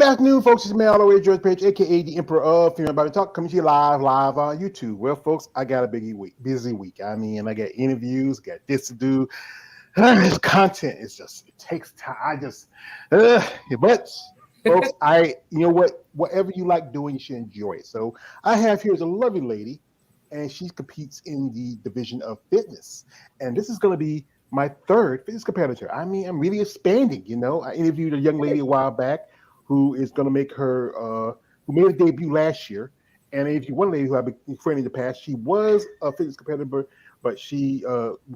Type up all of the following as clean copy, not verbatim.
afternoon, folks. It's me, all the way George Page, aka the Emperor of Female Body Talk, coming to you live on YouTube. Well, folks, I got a busy week. I mean, I got interviews, got this to do. This content is just it takes time. But folks, you know what? Whatever you like doing, you should enjoy it. So I have here is a lovely lady, and she competes in the division of fitness, and this is going to be my third fitness competitor. I mean, I'm really expanding. I interviewed a young lady a while back who is going to make her, who made a debut last year. And if you one lady who I've been friendly in the past, she was a fitness competitor, but she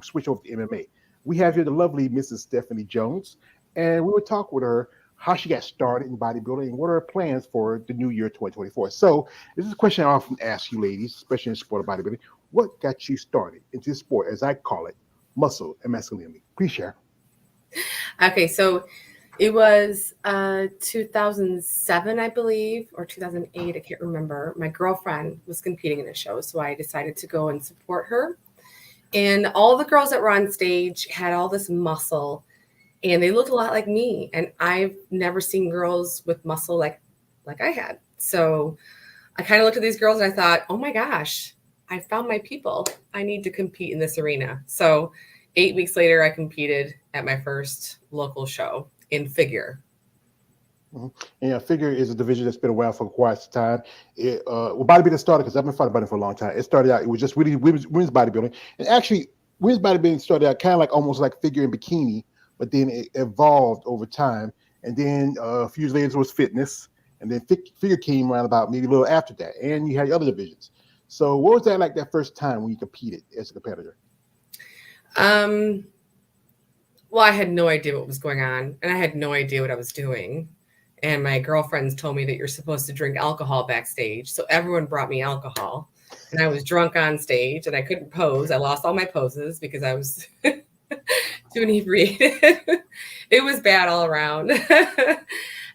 switched over to MMA. We have here the lovely Mrs. Stephanie Jones, and we would talk with her how she got started in bodybuilding and what are her plans for the new year 2024. So this is a question I often ask you ladies, especially in the sport of bodybuilding. What got you started into this sport, as I call it, muscle and masculinity? Please share. Okay, so it was 2007, I believe, or 2008. I can't remember. My girlfriend was competing in a show, so I decided to go and support her. And all the girls that were on stage had all this muscle, and they looked a lot like me. And I've never seen girls with muscle like I had. So I kind of looked at these girls and I thought, oh my gosh, I found my people. I need to compete in this arena. So 8 weeks later, I competed at my first local show in figure. Mm-hmm. And figure is a division that's been around for quite some time. Bodybuilding started because I've been fighting for a long time. It started out, it was just really women's bodybuilding. And actually, women's bodybuilding started out kind of like almost like figure and bikini, but then it evolved over time. And then a few years later, it was fitness. And then figure came around about maybe a little after that. And you had other divisions. So what was that like that first time when you competed as a competitor? Well, I had no idea what was going on, and I had no idea what I was doing. And my girlfriends told me that you're supposed to drink alcohol backstage. So everyone brought me alcohol, and I was drunk on stage, and I couldn't pose. I lost all my poses because I was too inebriated. It was bad all around.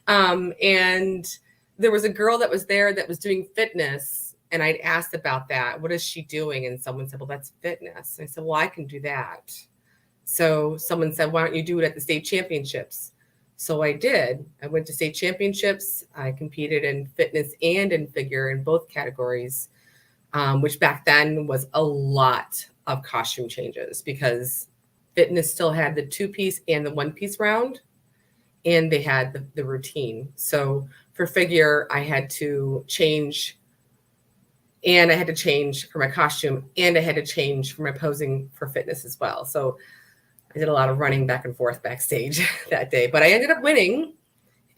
And there was a girl that was there that was doing fitness, and I'd asked about that. What is she doing? And someone said, well, that's fitness. And I said, well, I can do that. So someone said, why don't you do it at the state championships? So I did. I went to state championships. I competed in fitness and in figure in both categories, which back then was a lot of costume changes because fitness still had the 2-piece and the 1-piece round, and they had the routine. So for figure, I had to change, and I had to change for my costume, and I had to change for my posing for fitness as well. So I did a lot of running back and forth backstage that day, but I ended up winning.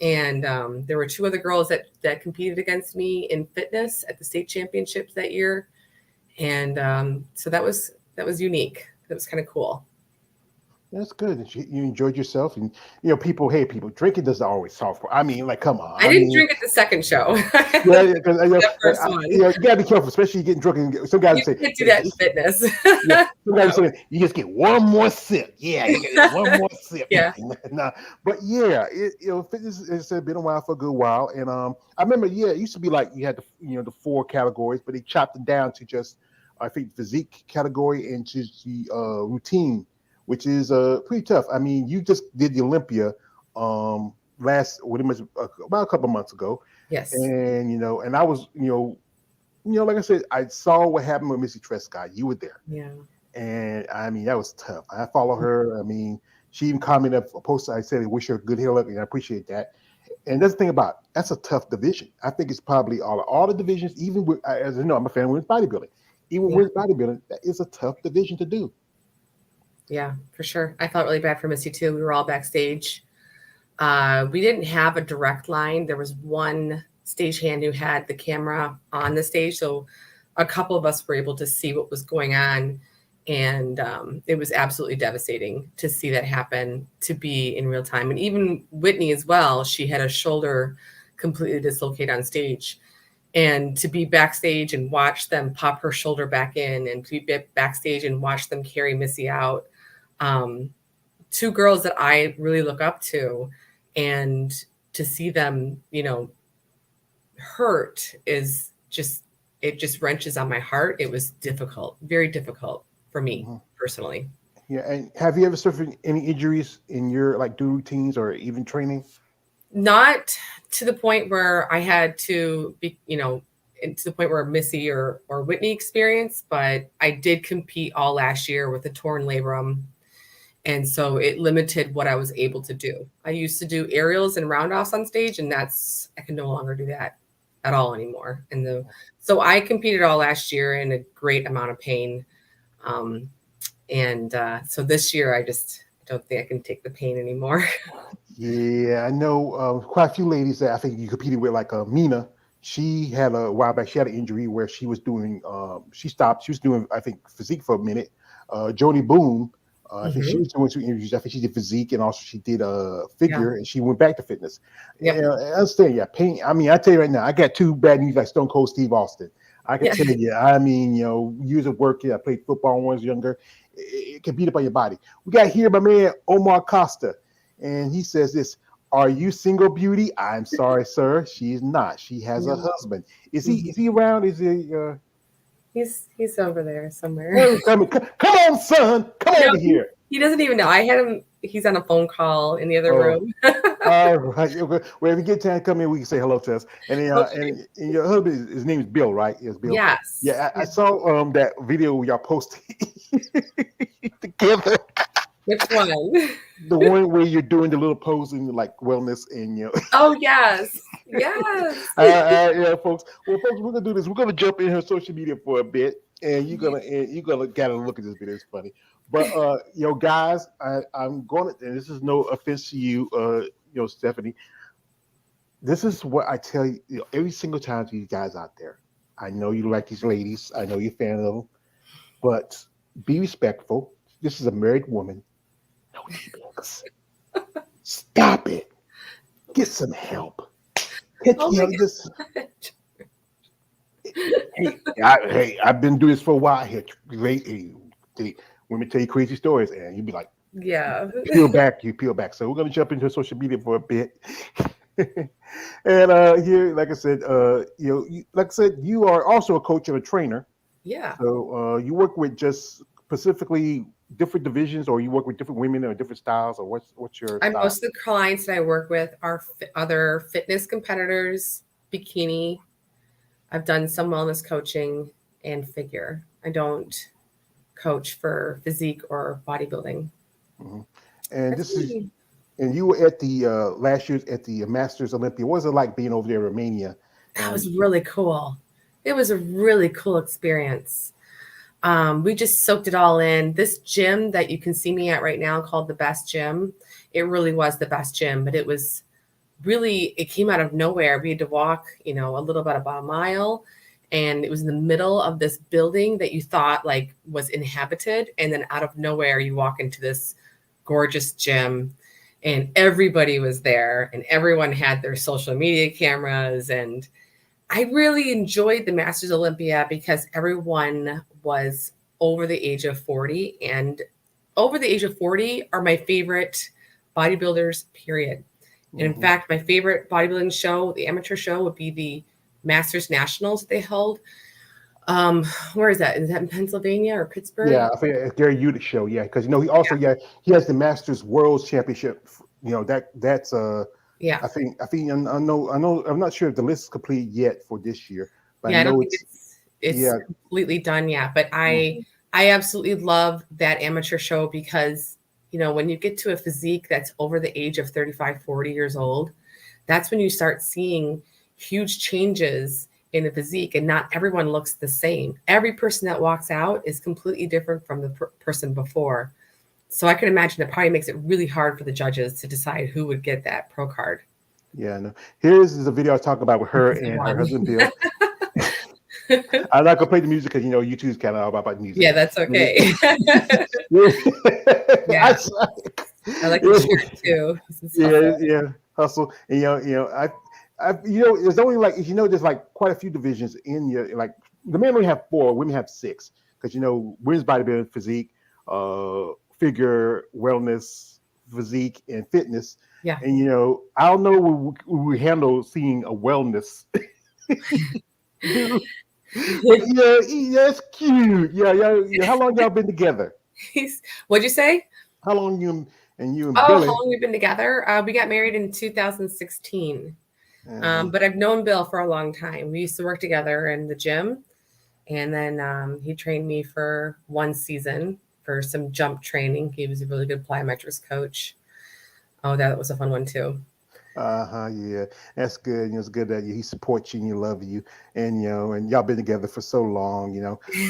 And there were 2 other girls that competed against me in fitness at the state championships that year. And so that was unique. That was kind of cool. That's good. You enjoyed yourself, and people drinking doesn't always solve for. I mean, like, come on. I didn't drink at the second show. Yeah, because the first one. You gotta be careful, especially getting drunk. And some guys say can't do that in fitness. Yeah, some guys say you just get one more sip. Yeah, you get one more sip. Yeah. Nah, but yeah, fitness has been around for a good while, and I remember, it used to be like you had the 4 categories, but they chopped it down to just I think physique category and to the routine, which is pretty tough. I mean, you just did the Olympia about a couple of months ago. Yes. And and I was like I said, I saw what happened with Missy Trescott. You were there. Yeah. And I mean, that was tough. I follow her. I mean, she even commented a post. I said, I wish her good health, and I appreciate that. And that's the thing about that's a tough division. I think it's probably all the divisions, even with, as you know, I'm a fan of women's bodybuilding. Even with bodybuilding, that is a tough division to do. Yeah, for sure. I felt really bad for Missy too. We were all backstage. We didn't have a direct line. There was one stagehand who had the camera on the stage. So a couple of us were able to see what was going on. And it was absolutely devastating to see that happen, to be in real time. And even Whitney as well, she had a shoulder completely dislocated on stage. And to be backstage and watch them pop her shoulder back in, and to be backstage and watch them carry Missy out. 2 girls that I really look up to, and to see them, hurt is just, it just wrenches on my heart. It was difficult, very difficult for me personally. Yeah. And have you ever suffered any injuries in your do routines or even training? Not to the point where I had to be, to the point where Missy or Whitney experienced, but I did compete all last year with a torn labrum. And so it limited what I was able to do. I used to do aerials and roundoffs on stage, and I can no longer do that at all anymore. So I competed all last year in a great amount of pain. So this year I just don't think I can take the pain anymore. Yeah, I know quite a few ladies that I think you competed with, like Mina. She had a while back. She had an injury where she was doing. She stopped. She was doing, I think, physique for a minute. Joni Boone. I think she Mm-hmm. was doing two injuries. I think she did physique and also she did Yeah. figure, and she went back to fitness. Yep. And I understand. Yeah, pain. I mean, I tell you right now, I got two bad knees like Stone Cold Steve Austin. I can Yeah. tell you. I mean, years of working. I played football when I was younger. It can beat up on your body. We got here my man Omar Costa. And he says this: "Are you single, beauty?" I'm sorry, sir. She is not. She has a No. husband. Is he? Mhm. Is he around? Is he? He's over there somewhere. Come on, son. Come No, over here. he doesn't even know. I had him. He's on a phone call in the other Oh, room. all right. Okay. Well, if you get time to come in, we can say hello to us. And Okay. and your husband, his name is Bill, right? Yes, Bill. Yes. Yeah, I saw that video where y'all posted together. Which one? The one where you're doing the little posing like wellness and Oh yes. Yes. Yeah, folks. Well, folks, we're gonna do this. We're gonna jump in her social media for a bit, and you're gonna gotta look at this video. It's funny, but guys, I'm gonna. And this is no offense to you, Stephanie. This is what I tell you, every single time to you guys out there. I know you like these ladies. I know you're a fan of them, but be respectful. This is a married woman. No D-backs. Stop it. Get some help. Oh my This. Hey, I've been doing this for a while here. Women tell you crazy stories, and you'd be like, God. Yeah. you peel back. So we're gonna jump into social media for a bit. And here, like I said, like I said, you are also a coach and a trainer. Yeah. So you work with just specifically different divisions, or you work with different women or different styles, or what's your style? Most of the clients that I work with are other fitness competitors, bikini. I've done some wellness coaching and figure. I don't coach for physique or bodybuilding. Mm-hmm. And That's me. and you were at the last year's at the Masters Olympia. What was it like being over there in Romania? That was really cool. It was a really cool experience. We just soaked it all in. This gym that you can see me at right now, called the Best Gym, it really was the best gym, but it came out of nowhere. We had to walk, a little bit about a mile, and it was in the middle of this building that you thought like was inhabited. And then out of nowhere, you walk into this gorgeous gym, and everybody was there, and everyone had their social media cameras. And I really enjoyed the Masters Olympia because everyone was over the age of 40, and over the age of 40 are my favorite bodybuilders, period. And in fact, my favorite bodybuilding show, the amateur show, would be the Masters Nationals they held. Where is that? Is that in Pennsylvania or Pittsburgh? Yeah, I think it's Gary Udick show. Yeah, because he also he has the Masters World Championship. That's Yeah. I think I know I'm not sure if the list is complete yet for this year, but Yeah, I I don't know think it's yeah. completely done yet. But Mhm. I absolutely love that amateur show because when you get to a physique that's over the age of 35, 40 years old, that's when you start seeing huge changes in the physique, and not everyone looks the same. Every person that walks out is completely different from the person before. So I can imagine it probably makes it really hard for the judges to decide who would get that pro card. Yeah, no. Here's the video I was talking about with her and her husband Bill. I'm not gonna play the music because YouTube's kind of all about music. Yeah, that's okay. Yeah. I like the shirt too. Yeah, hustle. And there's only like there's like quite a few divisions in your like the men only have 4, women have 6 because women's bodybuilding, physique, figure, wellness, physique, and fitness. Yeah. And I don't know we handle seeing a wellness. Yeah, it's cute. Yeah. How long y'all been together? What'd you say? How long you And you and Oh, how Billy. long we've been together? We got married in 2016. Uh-huh. But I've known Bill for a long time. We used to work together in the gym, and then he trained me for one season for some jump training. He was a really good plyometrics coach. Oh, that was a fun one too. Yeah, that's good. It's good that he supports you and you love you, and and y'all been together for so long.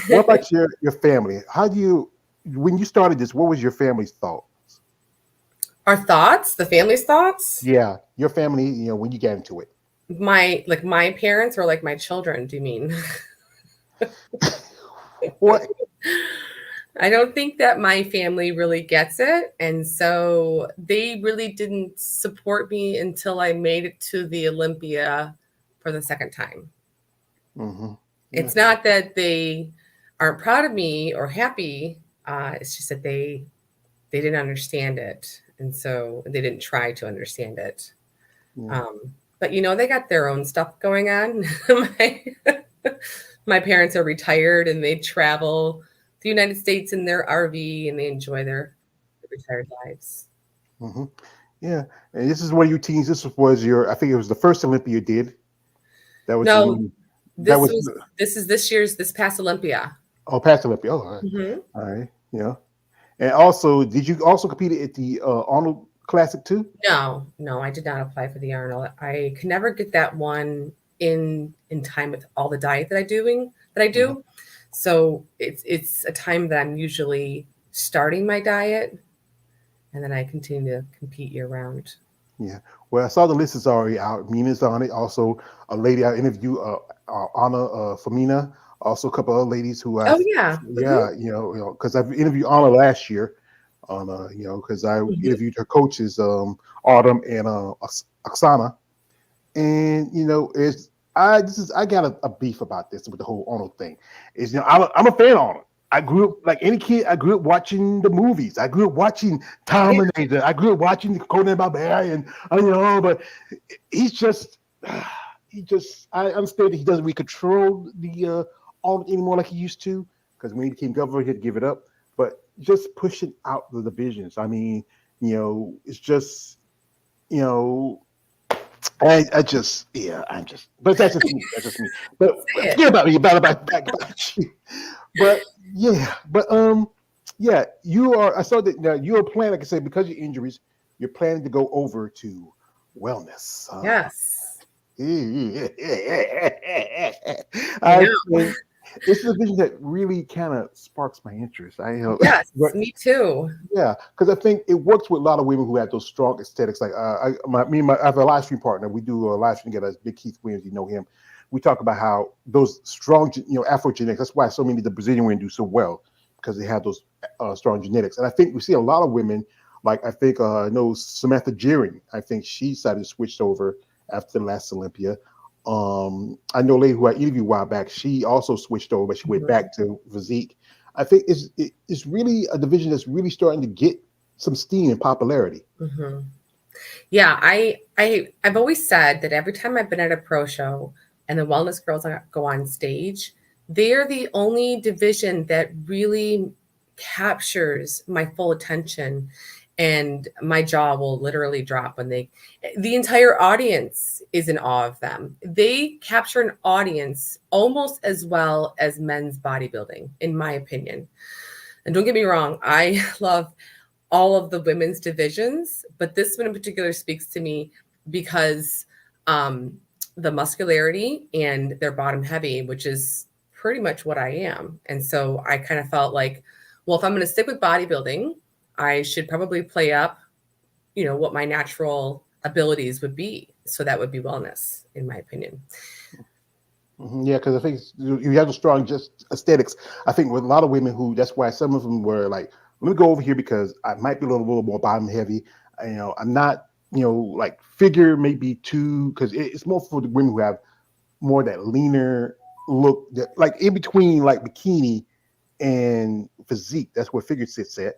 What about your family? How do you, when you started this, what was your family's thought? Our thoughts, the family's thoughts. Yeah, your family. When you get into it. My parents or like my children. Do you mean? What? I don't think that my family really gets it. And so they really didn't support me until I made it to the Olympia for the second time. Mm-hmm. Yeah. It's not that they aren't proud of me or happy. It's just that they didn't understand it. And so they didn't try to understand it. Yeah. Um, but they got their own stuff going on. my, my parents are retired and they travel the United States in their RV and they enjoy their retired lives. Mm-hmm. Yeah. And this is one of your teams. This was your. I think it was the first Olympia you did. That was the No, new. That this was was this is this past Olympia. past Olympia. Oh, all right. Hmm. All right. Yeah. And also, did you also compete at the Arnold Classic too? No, I did not apply for the Arnold. I could never get that one in time with all the diet that I Mhm. do. So it's a time that I'm usually starting my diet, and then I continue to compete year round. Yeah. Well, I saw the list is already out. Mina's on it. Also, a lady I interviewed, Anna Famina. Also, a couple of ladies who I, Oh yeah. Hmm. yeah, because I've interviewed Anna last year. Because I Hmm. interviewed her coaches, Autumn and Oksana, and it's I got a beef about this with the whole Arnold thing. Is I'm a fan of Arnold. I grew up like any kid. I grew up watching the movies. I grew up watching Yeah. Terminator. I grew up watching Conan Barbarian. But he's just I understand that he doesn't really control the Arnold anymore like he used to. Because when he became governor, he had to give it up. But just pushing out the divisions. I mean, it's just you know I just, yeah, I'm just, but that's just me. That's just me. But Say it. forget about me, about you. But yeah, you are. I saw that now you are planning, like I said, because of your injuries, you're planning to go over to wellness. Yes. I I know. think it's a division that really kind of sparks my interest. Yes, But me too. yeah, because I think it works with a lot of women who have those strong aesthetics. Like I have a live stream partner. We do a live stream together. As Big Keith Williams, you know him. We talk about how those strong, Afro genetics. That's why so many of the Brazilian women do so well because they have those strong genetics. And I think we see a lot of women. Like I think I know Samantha Jeering. I think she decided to switch over after the last Olympia. I know a lady who I interviewed a while back. She also switched over, but she went Mhm. back to physique. I think it's really a division that's really starting to get some steam and popularity. Mhm. Yeah, I've always said that every time I've been at a pro show and the wellness girls go on stage, they're the only division that really captures my full attention, and my jaw will literally drop when the entire audience is in awe of them. They capture an audience almost as well as men's bodybuilding, in my opinion. And don't get me wrong, I love all of the women's divisions, but this one in particular speaks to me because um, the muscularity and their bottom heavy, which is pretty much what I am. And so I kind of felt like, well, if I'm going to stick with bodybuilding, I should probably play up, what my natural abilities would be. So that would be wellness, in my opinion. Yeah, because I think you have a strong just aesthetics. I think with a lot of women who that's why some of them were like, let me go over here because I might be a little more bottom heavy. I'm not, like figure maybe too because it's more for the women who have more that leaner look that like in between like bikini and physique. That's where figure sits at.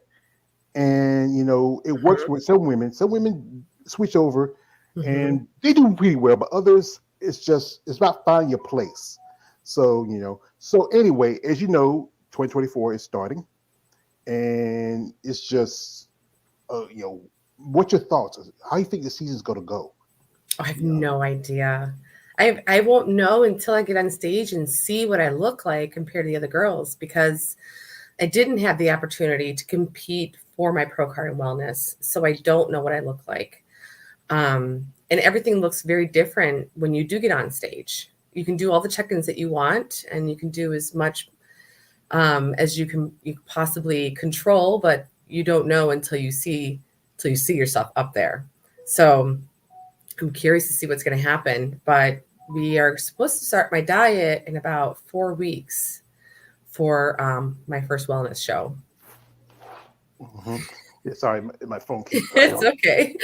And it works with some women. Some women switch over Mhm. and they do pretty well, but others it's about finding your place. So so anyway, as you know, 2024 is starting, and it's just what's your thoughts? How you think the season's going to go? I have You know, no idea. I won't know until I get on stage and see what I look like compared to the other girls because I didn't have the opportunity to compete for my pro card and wellness, so I don't know what I look like. And everything looks very different when you do get on stage. You can do all the check-ins that you want, and you can do as much as you possibly control, but you don't know until you see yourself up there. So I'm curious to see what's going to happen. But we are supposed to start my diet in about 4 weeks for my first wellness show. hmm yeah, sorry, my phone keep. It's okay.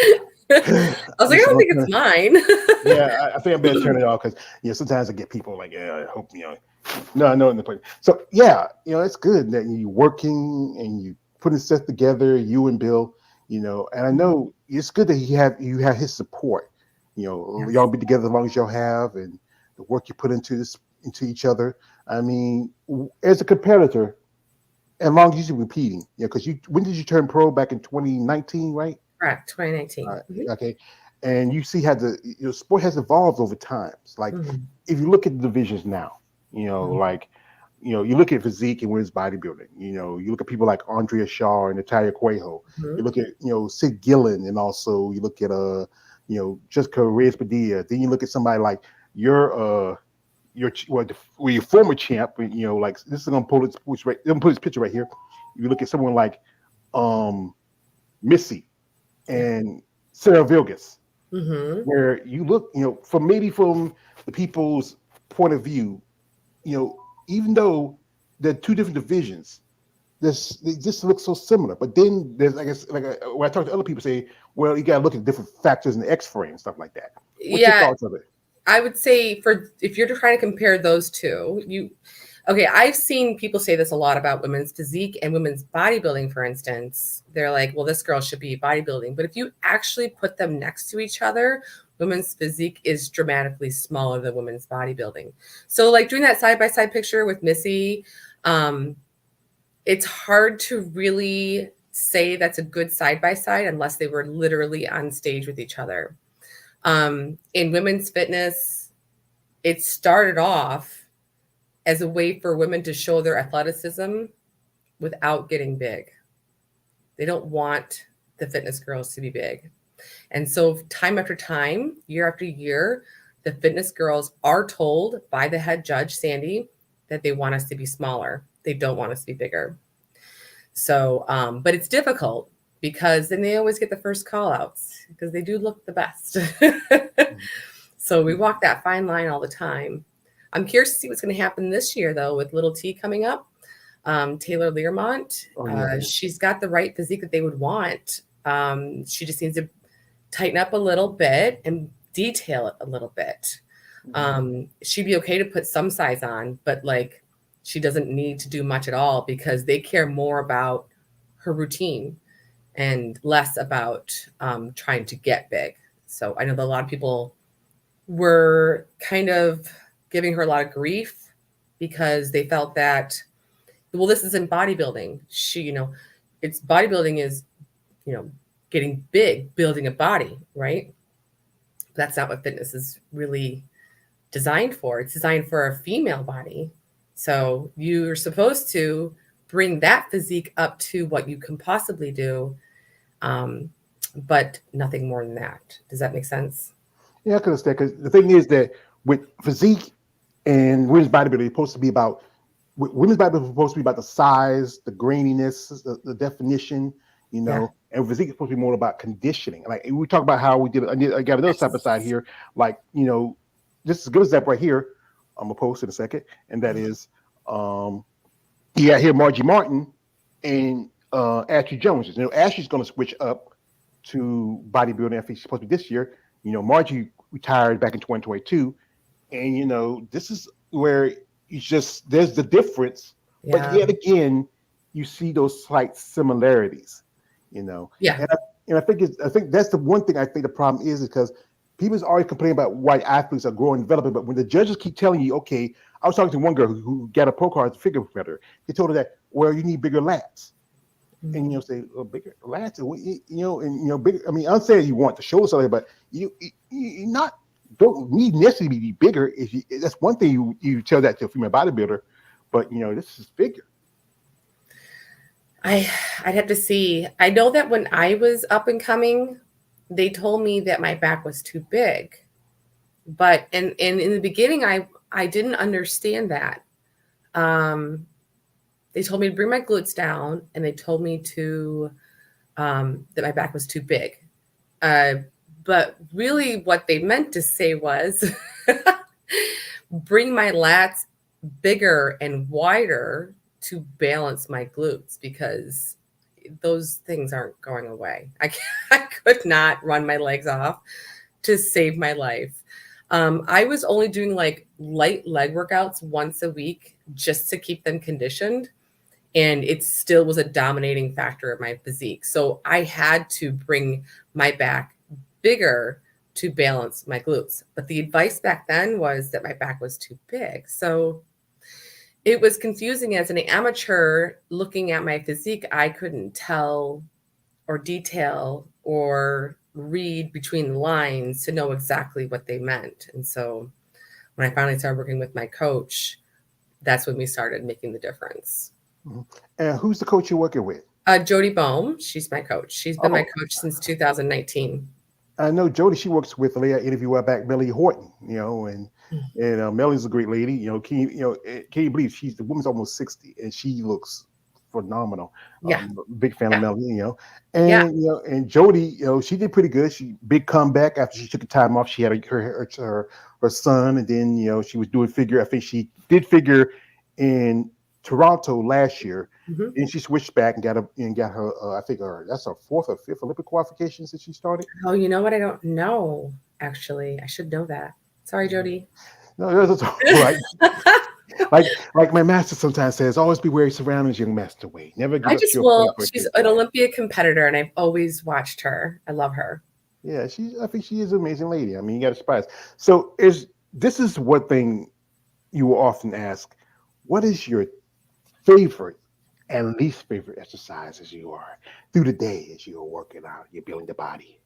I was like, I Listen, don't think it's mine. yeah, I think I better turn it off because sometimes I get people like, yeah, I hope no, I know in the place. So yeah, it's good that you working and you putting stuff together, you and Bill, and I know it's good that you have his support. Y'all Yes. be together as long as y'all have, and the work you put into each other. I mean, as a competitor, as long as you're repeating, because when did you turn pro? Back in 2019, right? Correct. All 2019. right, okay. And you see how the sport has evolved over times. Like Mhm. if you look at the divisions now, Mhm. like you look at physique and women's bodybuilding. You look at people like Andrea Shaw and Natalia Cuejo. You Mhm. look at Sid Gillen, and also you look at Jessica Reyes Padilla. Then you look at somebody like your former champ. Like this is gonna pull it. Right, I'm gonna put this picture right here. You look at someone like um Missy Yeah. and Sarah Vilgas, Mhm. where you look, from the people's point of view, even though they're two different divisions, they just look so similar. But then there's, I guess, like when I talk to other people, say, well, you got to look at different factors in the X-frame and stuff like that. What's your Yeah, thoughts of it? I would say for if you're trying to compare those two, okay, I've seen people say this a lot about women's physique and women's bodybuilding, for instance. They're like, well, this girl should be bodybuilding. But if you actually put them next to each other, women's physique is dramatically smaller than women's bodybuilding. So, like doing that side by side picture with Missy, um, it's hard to really say that's a good side by side unless they were literally on stage with each other. In women's fitness, it started off as a way for women to show their athleticism without getting big. They don't want the fitness girls to be big. And so, time after time, year after year, the fitness girls are told by the head judge, Sandy, that they want us to be smaller. They don't want us to be bigger. So, but it's difficult because then they always get the first call outs because they do look the best. So we walk that fine line all the time. I'm curious to see what's going to happen this year, though, with Little T coming up. Taylor Learmont, Oh yeah, she's got the right physique that they would want. She just needs to tighten up a little bit and detail it a little bit. mhm. She'd be okay to put some size on, but like she doesn't need to do much at all because they care more about her routine and less about trying to get big. So I know that a lot of people were kind of giving her a lot of grief because they felt that, well, this isn't bodybuilding. It's bodybuilding is, you know, getting big, building a body, right? That's not what fitness is really designed for. It's designed for a female body. So you're supposed to bring that physique up to what you can possibly do, um, but nothing more than that. Does that make sense? Yeah, I can understand. Because the thing is that with physique and women's bodybuilding, it's supposed to be about women's bodybuilding is supposed to be about the size, the graininess, the definition, Yeah. and physique is supposed to be more about conditioning. Like we talk about how we did. I got another side by side Yes. here. Like this is a good example right here. I'm gonna post in a second, and that is um, you got here Margie Martin and Ashley Jones. Ashley's gonna switch up to bodybuilding. I think she's supposed to be this year. Margie retired back in 2022, and this is where you just there's the difference, but Yeah. yet again you see those slight similarities. Yeah. And I think that's the one thing I think the problem is because people's always complaining about why athletes are growing and developing, but when the judges keep telling you, okay, I was talking to one girl who got a pro card as a figure competitor. They told her that, well, you need bigger lats. and Mhm. say bigger lats, and bigger. I mean, I'm saying you want to show something, but you not don't need necessarily be bigger. If you, that's one thing you tell that to a female bodybuilder, but this is bigger. I I'd have to see. I know that when I was up and coming, they told me that my back was too big. But and in the beginning I didn't understand that. Um they told me to bring my glutes down and they told me to that my back was too big. Uh but really what they meant to say was bring my lats bigger and wider to balance my glutes because those things aren't going away. I could not run my legs off to save my life. I was only doing like light leg workouts once a week just to keep them conditioned. And it still was a dominating factor of my physique. So I had to bring my back bigger to balance my glutes. But the advice back then was that my back was too big. So it was confusing as an amateur looking at my physique. I couldn't tell or detail or read between the lines to know exactly what they meant. And so when I finally started working with my coach, that's when we started making the difference. Mhm. And who's the coach you're working with? Jody Bohm, she's my coach. She's been my Oh, coach since 2019. I know Jody. She works with Leah interview her back, Melly Horton. And Melly's a great lady. Can you believe she's the woman's almost 60 and she looks phenomenal. Yeah, Big fan of yeah, Melly. yeah. And Jody. She did pretty good. She big comeback after she took the time off. She had her son, and then she was doing figure. I think she did figure in Toronto last year. Hmm. Then she switched back and got her. I think that's her fourth or fifth Olympic qualifications that she started. Oh, you know what? I don't know, actually. I should know that. Sorry, Jody. No, that's all right. Like my master sometimes says, always be where your surroundings, young master Wade. Never give I up just your will. point for a She's good an time. Olympia competitor, and I've always watched her. I love her. Yeah, I think she is an amazing lady. I mean, you got to surprise. So this is one thing you will often ask: what is your favorite and least favorite exercise as you are through the day as you are working out, you're building the body?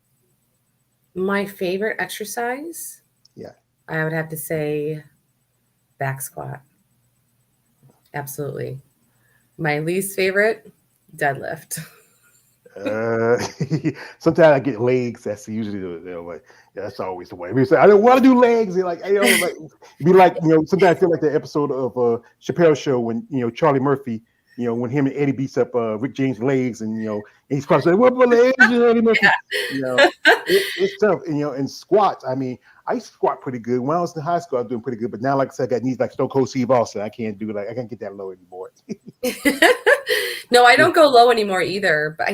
My favorite exercise, Yeah. I would have to say back squat. Absolutely. My least favorite, deadlift. Uh, Sometimes I get legs. That's usually the way. Yeah, that's always the way. People say I don't want to do legs. They're like like it'd be like Sometimes I feel like the episode of Chappelle Show when Charlie Murphy. When him and Eddie beats up Rick James' legs, and he's probably saying, "What my legs, Eddie Murphy?" It's tough. And squats. I mean, I used to squat pretty good when I was in high school. I was doing pretty good, but now, like I said, I got knees like Stone Cold Steve Austin. I can't do I can't get that low anymore. No, I don't go low anymore either, but I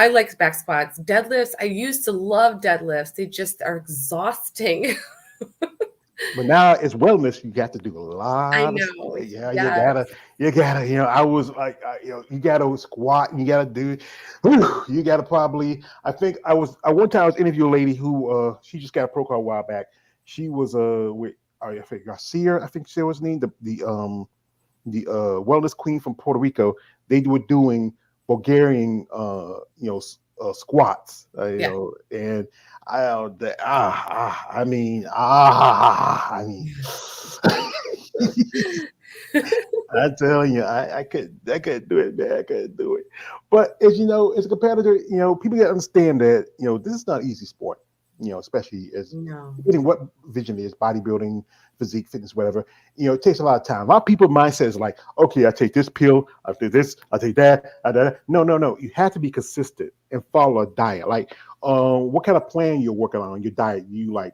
like back squats. Deadlifts, I used to love deadlifts. They just are exhausting. But now it's wellness. You got to do a I lot of know. yeah. Yes. You gotta. I was like, you gotta squat. And you gotta do. You gotta probably. I think I one time I was interviewing a lady who she just got a pro card a while back. She was with I think Garcia. I think she was name the wellness queen from Puerto Rico. They were doing Bulgarian squats. Yeah. And I mean, I tell you, I couldn't do it, man. I couldn't do it. But as a competitor, people got to understand that this is not an easy sport. Especially as No. depending what vision is, bodybuilding, physique, fitness, whatever. It takes a lot of time. A lot of people mindset is like, okay, I take this pill, I do this, I take that, I do that. No, no, no. You have to be consistent and follow a diet. Like, what kind of plan you're working on your diet? You like,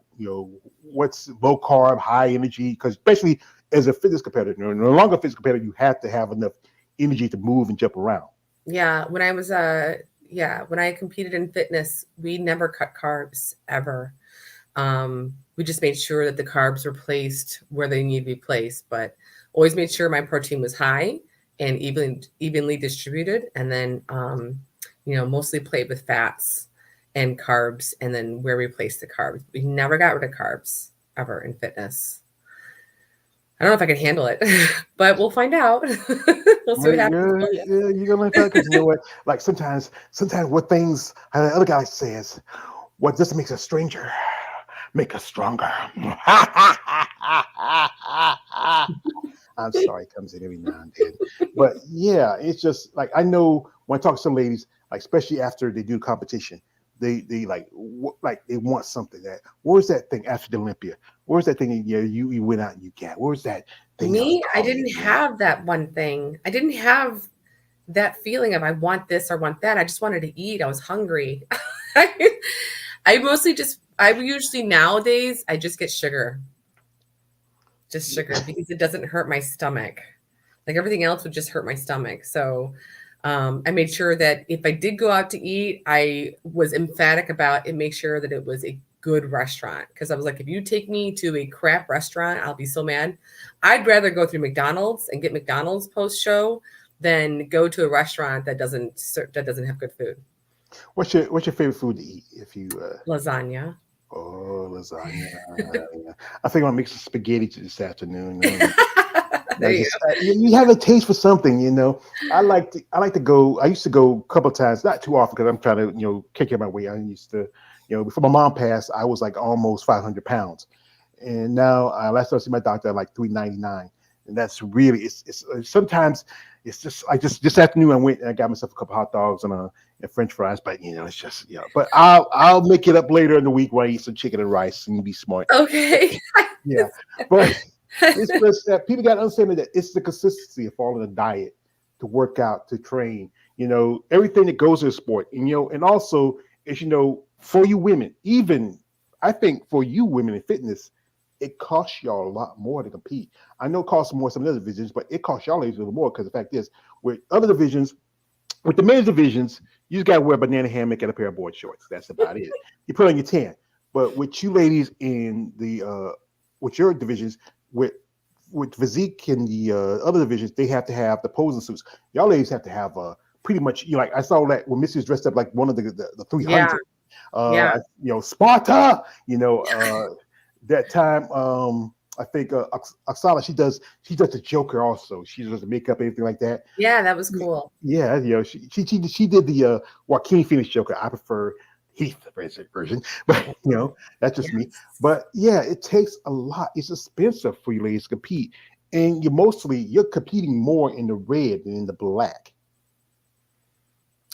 what's low carb, high energy? Because especially as a fitness competitor, no longer a fitness competitor, you have to have enough energy to move and jump around. Yeah, when I competed in fitness, we never cut carbs ever. We just made sure that the carbs were placed where they need to be placed, but always made sure my protein was high and evenly distributed, and then mostly played with fats and carbs, and then where we placed the carbs. We never got rid of carbs ever in fitness. I don't know if I can handle it, but we'll find out. We'll see Well, what happens. yeah, yeah, you're gonna learn because you know what? Like sometimes what things how the other guy says, what doesn't make us a stranger, make us stronger. I'm sorry, it comes in every now and then. But yeah, it's just like I know when I talk to some ladies, like especially after they do competition, they like like they want something. That where's that thing after the Olympia? Where's that thing you went out and you got? Where's that thing that was Me, I calling didn't you? have that one thing. I didn't have that feeling of I want this or want that. I just wanted to eat. I was hungry. I mostly just I usually nowadays I just get just sugar because it doesn't hurt my stomach. Like everything else would just hurt my stomach. So I made sure that if I did go out to eat, I was emphatic about it. Make sure that it was a good restaurant because I was like, if you take me to a crap restaurant, I'll be so mad. I'd rather go through McDonald's and get McDonald's post show than go to a restaurant that doesn't have good food. What's your favorite food to eat? If you Lasagna. oh lasagna, yeah. I think I'll make some spaghetti this afternoon. There I you just you have a taste for something, you know. I like to go. I used to go a couple of times, not too often, because I'm trying to kick my weight. I used to, before my mom passed, I was like almost 500 pounds, and now last time I see my doctor, I'm like 399, and that's really it's sometimes it's just I just this afternoon I went and I got myself a couple hot dogs and French fries, but it's just but I'll make it up later in the week when I eat some chicken and rice and be smart. go. Okay. Yeah, but it's just that people got to understand that it's the consistency of following a diet, to work out, to train. Everything that goes in the sport, and also is for you women, even I think for you women in fitness, it costs y'all a lot more to compete. I know it costs more some other divisions, but it costs y'all a little more because the fact is, with other divisions, with the men's divisions, you just got to wear a banana hammock and a pair of board shorts. That's about it. You put on your tan. But with you ladies in the with your divisions, with physique and the other divisions, they have to have the posing suits. Y'all ladies have to have pretty much. Like I saw that when Missy's dressed up like one of the Yeah. 300. Yeah. Sparta. That time. I think Oksana, she does the Joker also. She does the makeup, anything like that. Yeah. That was cool. Yeah, she did the Joaquin Phoenix Joker. I prefer Heath version, but that's just me. Yes. But yeah, it takes a lot. It's expensive for you ladies to compete, and you're competing more in the red than in the black.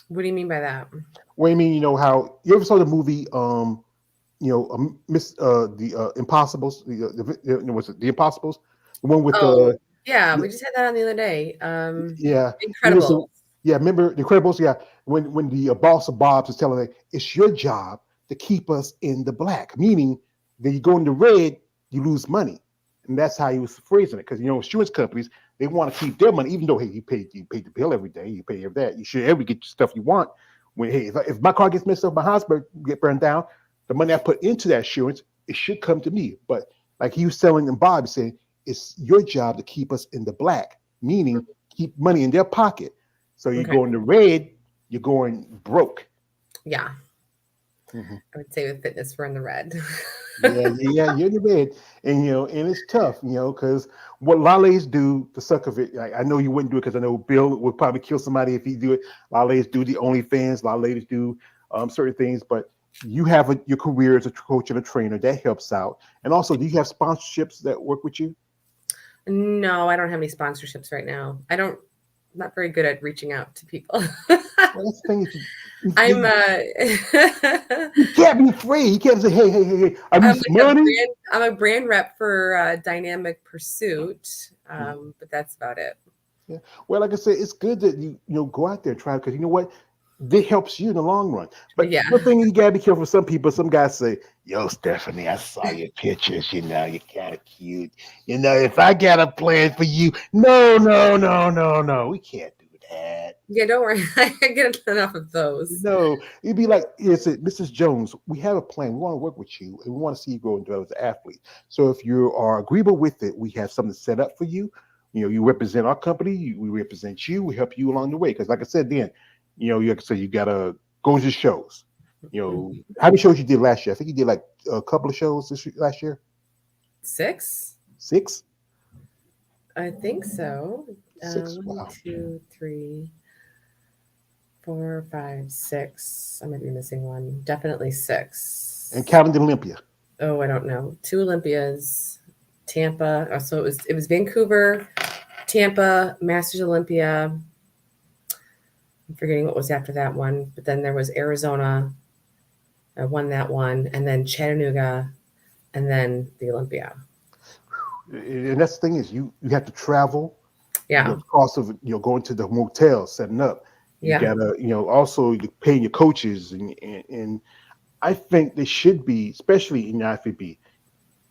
What do you mean by that? What do you mean? How you ever saw the movie? Miss the Impossibles. Was it the Impossibles? The one with Oh, the yeah, we just had that on the other day. yeah, he was Incredible. yeah. Remember the Incredibles? Yeah, when the boss of Bob's is telling her it's your job to keep us in the black, meaning that you go in the red, you lose money, and that's how he was phrasing it. Because insurance companies, they want to keep their money, even though hey, you paid the bill every day, you pay every that, you should ever get your stuff you want. When hey, if my car gets messed up, my house get burned down, the money I put into that insurance, it should come to me. But like he was telling them, Bob, saying it's your job to keep us in the black, meaning keep money in their pocket. So you Okay. go in the red, you're going broke. Yeah, Mhm. I would say with fitness, we're in the red. Yeah, you're in the red, and and it's tough, because what lales do to suck of it. Like, I know you wouldn't do it because I know Bill would probably kill somebody if he do it. Lales do the OnlyFans. Lales do certain things, but you have your career as a coach and a trainer that helps out. And also, do you have sponsorships that work with you? No, I don't have any sponsorships right now. I'm not very good at reaching out to people. Well, that's the thing. Is I'm you can't be afraid. You can't say, hey, I need I'm some like a money. brand rep for Dynamic Pursuit, but that's about it. Yeah. Well, like I said, it's good that you go out there and try because you know what? It helps you in the long run. But Yeah. one thing you gotta be careful. Some people, some guys say, "Yo, Stephanie, I saw your pictures. You're kind of cute. If I got a plan for you, no, no, no, no, no, we can't do that. Yeah, don't worry. I get enough of those. No, you'd be like, yes, Mrs. Jones, we have a plan. We want to work with you and we want to see you grow and develop as an athlete. So if you are agreeable with it, we have something set up for you. You represent our company, we represent you, we help you along the way. Because like I said then, like I said, you gotta go to shows. How many shows you did last year? I think you did like a couple of shows last year. 6? 6? I think so. Six. One, Wow. two, three, 4, 5, 6. I might be missing one. Definitely And 6. counting the Olympia. Oh, I don't know. 2 Olympias, Tampa. So it was Vancouver, Tampa, Masters Olympia. I'm forgetting what was after that one, but then there was Arizona. I won that one, and then Chattanooga, and then the Olympia. And that's the thing is you have to travel. You Yeah, got the cost of going to the motel, setting up. You yeah, gotta also you paying your coaches and I think they should be, especially in the IFBB.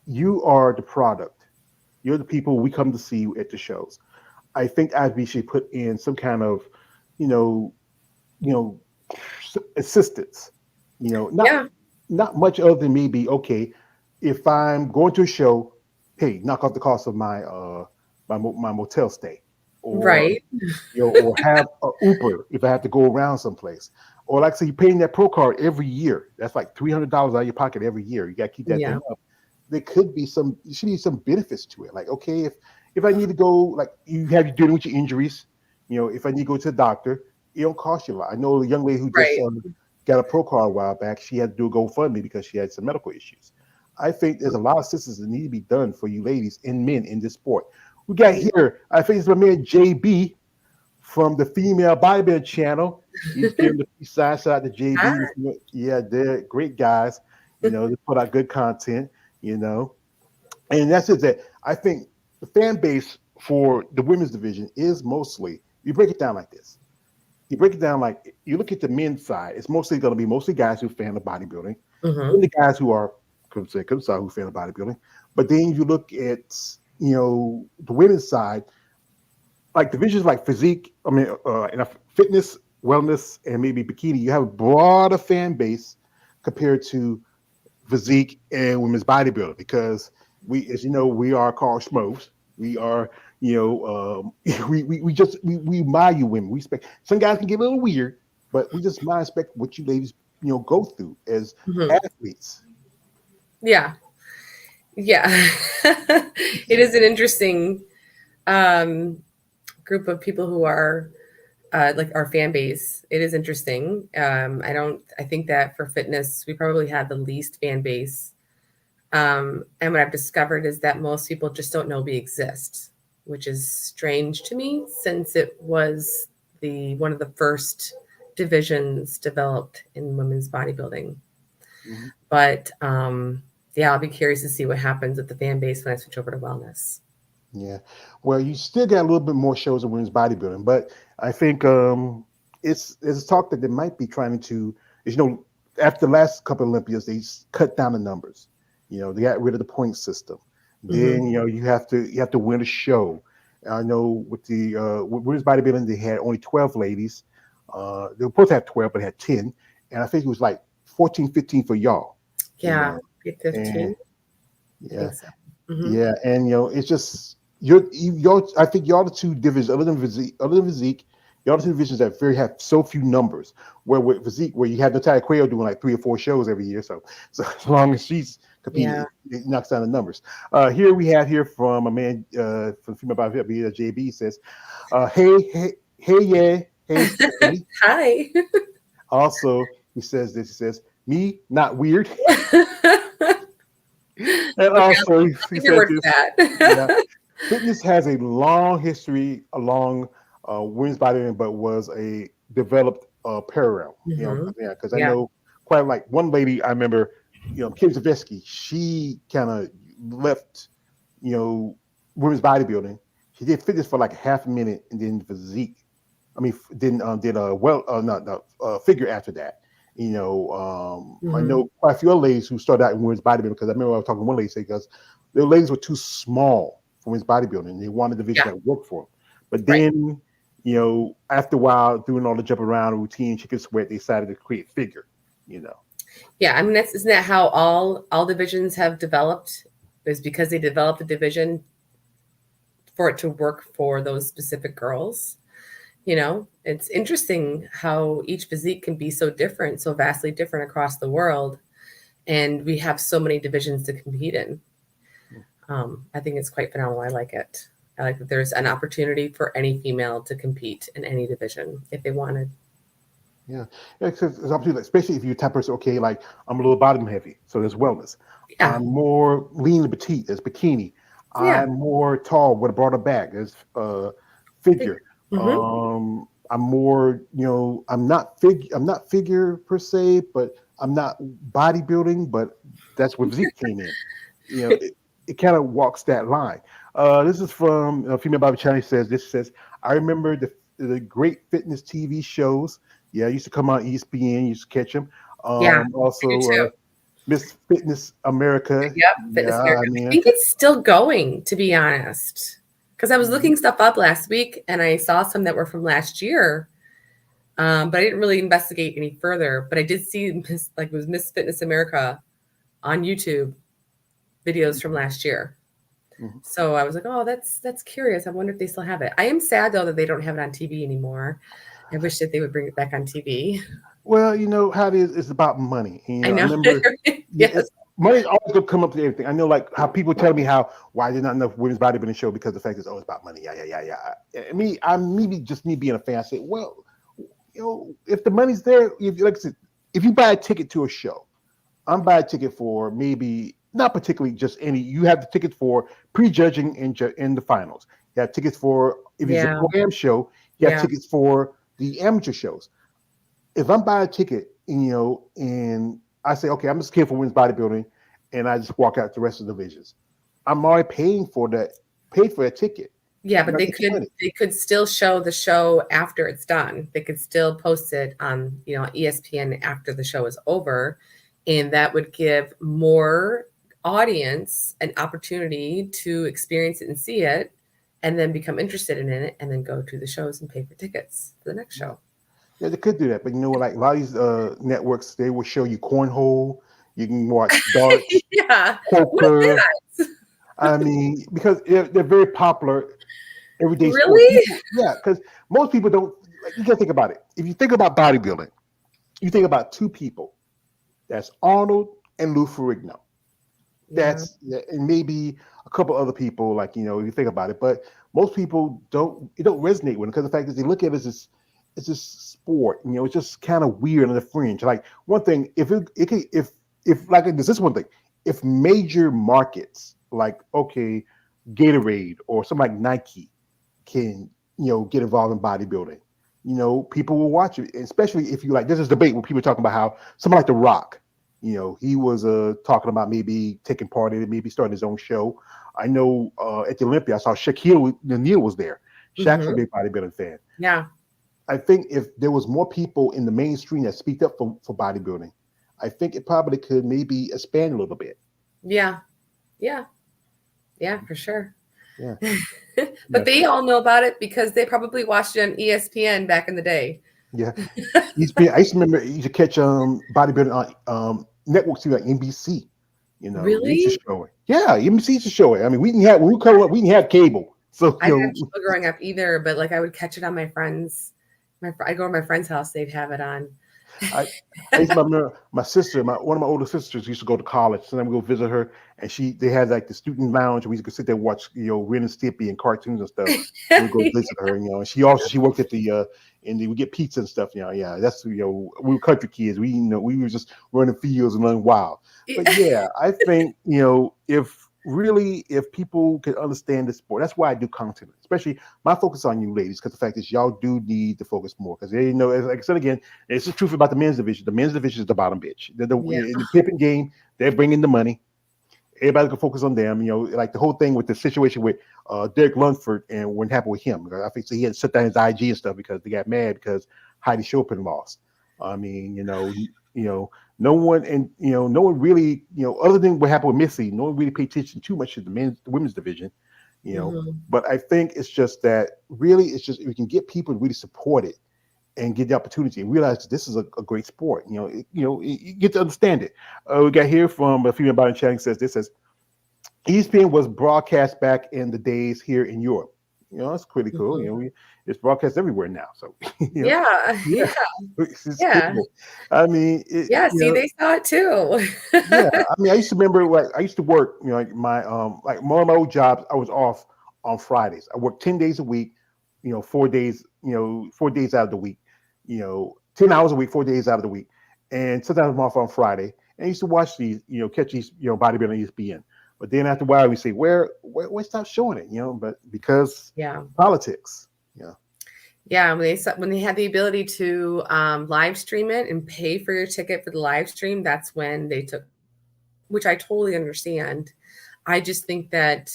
You are the product. You're the people we come to see you at the shows. I think IFBB should put in some kind of, you know, you know, assistance. You know, not yeah. not much other than maybe okay, if I'm going to a show, hey, knock off the cost of my motel stay, or Right. or have a Uber if I have to go around someplace. Or like I say, you're paying that pro card every year. That's like $300 out of your pocket every year. You got to keep that Yeah. thing up. There should be some benefits to it. Like, okay, if I need to go, like you're dealing with your injuries, if I need to go to the doctor, it don't cost you a lot. I know a young lady who just Right. got a pro card a while back. She had to do a GoFundMe because she had some medical issues. I think there's a lot of systems that need to be done for you ladies and men in this sport. We got here, I think it's my man JB from the Female Bodybuilding channel. He's giving the peace sign. Shout out to JB. Hi. Yeah, they're great guys. They put out good content, and that's it. That I think the fan base for the women's division is mostly, you break it down like this. You break it down like you look at the men's side, it's mostly going to be mostly guys who fan of bodybuilding, Hmm. and the guys who are who fan of bodybuilding. But then you look at the women's side, like divisions like physique, and fitness, wellness, and maybe bikini, you have a broader fan base compared to physique and women's bodybuilding because as you know, we are called schmoes. We are, we admire you women. We expect some guys can get a little weird, but we just mind respect what you ladies, go through as Hmm. athletes. Yeah. Yeah. It is an interesting um, group of people who are like our fan base. It is interesting. I think that for fitness, we probably have the least fan base. And what I've discovered is that most people just don't know we exist, which is strange to me since it was the one of the first divisions developed in women's bodybuilding. Mhm. But yeah, I'll be curious to see what happens with the fan base when I switch over to wellness. Yeah. Well, you still got a little bit more shows in women's bodybuilding, but I think it's talk that they might be trying to, is, after the last couple of Olympias, they cut down the numbers. They got rid of the point system. Hmm. Then you have to win a show. I know with the with women's bodybuilding, they had only 12 ladies. They were supposed to have 12, but they had 10, and I think it was like 14, 15 for y'all. You Yeah, know, get and 15. I yeah, think so. Hmm. yeah, and it's just you're. I think y'all the two divisions, other than physique, y'all the two divisions that have so few numbers. Where with physique, where you have Natalia Quayle doing like 3 or 4 shows every year, so as long as she's competing, Yeah. it knocks down the numbers. Here we have here from a man from Female Bodybuilding, JB says, hey, yeah, hey, Stephanie. Hi. Also, he says this. He says, me not weird, and Okay, also I'll he take your said word for this. Yeah. that. Fitness has a long history along women's bodybuilding, but was a developed parallel. Hmm. Yeah, because I Yeah. know quite like one lady I remember, Kim Zavetsky, she kind of left, you know, women's bodybuilding. She did fitness for like a half a minute and then physique. I mean, then did a not figure after that. I Hmm. know quite a few other ladies who started out in women's bodybuilding because I remember I was talking to one lady say because the ladies were too small for women's bodybuilding. They wanted a division Yeah. that worked for them. But Right. then, after a while, doing all the jump around routine, chicken sweat, they decided to create figure. You know. Yeah. I mean, isn't that how all divisions have developed? Is because they developed a division for it to work for those specific girls. It's interesting how each physique can be so different, so vastly different across the world, and we have so many divisions to compete in. I think it's quite phenomenal. I like it. I like that there's an opportunity for any female to compete in any division if they wanted. Yeah, yeah, it's opportunity, especially if you're the type of person. Okay, like I'm a little bottom heavy, so there's wellness. Yeah. I'm more lean and petite. There's bikini. Yeah. I'm more tall with a broader back. There's figure. Mm-hmm. I'm more, I'm not figure per se, but I'm not bodybuilding. But that's where physique came in. It kind of walks that line. This is from Female Bobby Chinese says. This says, I remember the great fitness TV shows. Yeah, used to come on ESPN. Used to catch them. Yeah. I do Also, too. Miss Fitness America. Yep. Fitness Yeah, America. I I mean, think it's still going, to be honest. Because I was mhm. looking stuff up last week and I saw some that were from last year. But I didn't really investigate any further. But I did see it was Miss Fitness America on YouTube videos from last year. Mhm. So I was like, oh, that's curious. I wonder if they still have it. I am sad though that they don't have it on TV anymore. I wish that they would bring it back on TV. Well, you know how it is. It's about money. I I know. remember. Yeah, Yes. money's always gonna come up to everything. I know, like how people tell me how why there's not enough women's bodybuilding show because the fact is, oh, it's about money. Yeah, yeah, yeah, yeah. I'm maybe just me being a fan. I say, well, if the money's there, if like I said, if you buy a ticket to a show, I'm buying a ticket for maybe not particularly just any. You have the tickets for prejudging in the finals. You have tickets for if it's a Yeah. pro-am show. You have Yeah. tickets for the amateur shows. If I'm buying a ticket, and I say, okay, I'm just here for women's bodybuilding, and I just walk out the rest of the divisions, I'm already paid for that ticket. Yeah, And but I get the money. they could still show the show after it's done. They could still post it on, ESPN after the show is over. And that would give more audience an opportunity to experience it and see it and then become interested in it and then go to the shows and pay for tickets for the next show. Yeah, they could do that, but like a lot of these networks, they will show you cornhole. You can watch darts, Yeah. What is poker. that? I mean, because they're very popular everyday sports. Really? Yeah, because most people don't. Like, you got to think about it. If you think about bodybuilding, you think about two people. That's Arnold and Lou Ferrigno. Yeah. And maybe a couple other people. Like if you think about it, but most people don't. It don't resonate with them because the fact is they look at it as this. It's just sport. It's just kind of weird on the fringe. Like one thing, if like this is one thing. If major markets like okay, Gatorade or something like Nike can get involved in bodybuilding, people will watch it, especially if you like. There's this debate where people are talking about how someone like The Rock, he was talking about maybe taking part in it, maybe starting his own show. I know at the Olympia, I saw Shaquille O'Neal was there. Shaq's a Hmm. big bodybuilding fan. Yeah. I think if there was more people in the mainstream that speak up for bodybuilding, I think it probably could maybe expand a little bit. Yeah. Yeah. Yeah, for sure. Yeah. But Yeah. they all know about it because they probably watched it on ESPN back in the day. Yeah. I used to remember you used to catch bodybuilding on networks like NBC. They used to Really? show it. Yeah, NBC used to show it. I mean, we didn't have when we grew up, we didn't have cable. So I didn't have cable growing up either, but like I would catch it on my friends. I'd go to my friend's house, they'd have it on. I I used to remember my sister, one of my older sisters used to go to college. Sometimes we go visit her, and they had like the student lounge, and we used to sit there and watch Ren and Stimpy and cartoons and stuff. And we go visit her, and she worked at the and we get pizza and stuff. Yeah, that's we were country kids. We were just running fields and running wild. But yeah, I think if people could understand the sport, that's why I do content, especially my focus on you ladies, because the fact is y'all do need to focus more. Because like I said again, it's the truth about the men's division. The men's division is the bottom bitch. Yeah. In the pipping game, they're bringing the money. Everybody can focus on them. Like the whole thing with the situation with Derek Lunsford and what happened with him. I think so he had to shut down his IG and stuff because they got mad because Heidi Chopin lost. I mean, no one really, other than what happened with Missy, no one really paid attention too much to the women's division, Mhm. But I think it's just that really, it's just if we can get people to really support it and get the opportunity and realize this is a great sport. You get to understand it. We got here from a female body chatting says ESPN was broadcast back in the days here in Europe. That's pretty cool. Mhm. It's broadcast everywhere now. So Yeah. yeah, Yeah. it's Yeah. cool. I mean, Yeah. See, they saw it too. yeah. I mean, I used to remember like I used to work. Like my like one of my old jobs, I was off on Fridays. I work 10 days a week, 4 days, 4 days out of the week, 10 hours a week, 4 days out of the week. And sometimes I'm off on Friday. And I used to watch these, catch these, bodybuilding on ESPN. But then after a while, we say, where stop showing it, but because Yeah. politics, Yeah, when they had the ability to live stream it and pay for your ticket for the live stream, that's when they took, which I totally understand. I just think that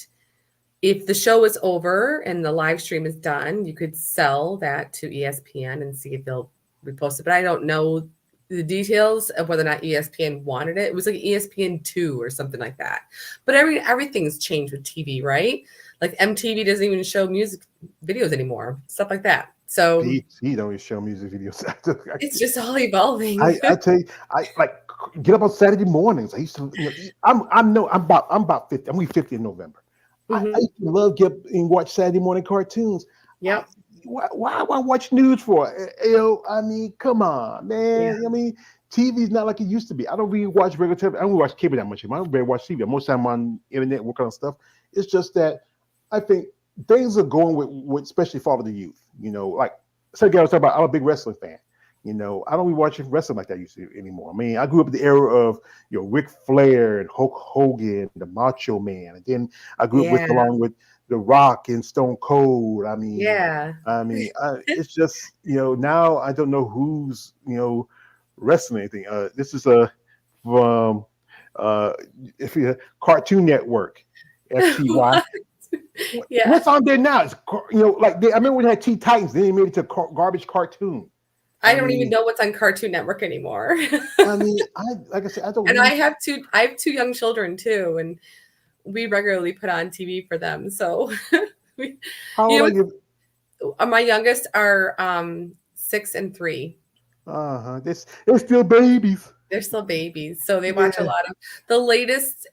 if the show is over and the live stream is done, you could sell that to ESPN and see if they'll repost it. But I don't know the details of whether or not ESPN wanted it. It was like ESPN2 or something like that. But everything's changed with TV, right? Like MTV doesn't even show music videos anymore, stuff like that. So he don't even show music videos. it's just all evolving. I tell you, I like get up on Saturday mornings. I used to, I'm about 50. I'm gonna be 50 in November. I used to love get up and watch Saturday morning cartoons. Yep. Why watch news for? I mean, come on, man. Yeah. I mean, TV's not like it used to be. I don't really watch regular television. I don't watch cable that much anymore. I don't really watch TV. Most of the time I'm on internet working on stuff. It's just that I think things are going with especially for the youth. Like I was talking about, I'm a big wrestling fan. I don't really watch wrestling like that used to anymore. I mean, I grew up in the era of Ric Flair and Hulk Hogan, the Macho Man, and then I grew up along with The Rock and Stone Cold. I mean, it's just now I don't know who's wrestling anything. This is from if you Cartoon Network, FTY. Yeah. What's on there now? It's, I remember when they had Teen Titans, then they made it to garbage cartoon. I don't even know what's on Cartoon Network anymore. I mean, like I said, I don't. And I have two young children too, and we regularly put on TV for them. So, How old are you? My youngest are 6 and 3. They're still babies. They're still babies, so they watch a lot of the latest.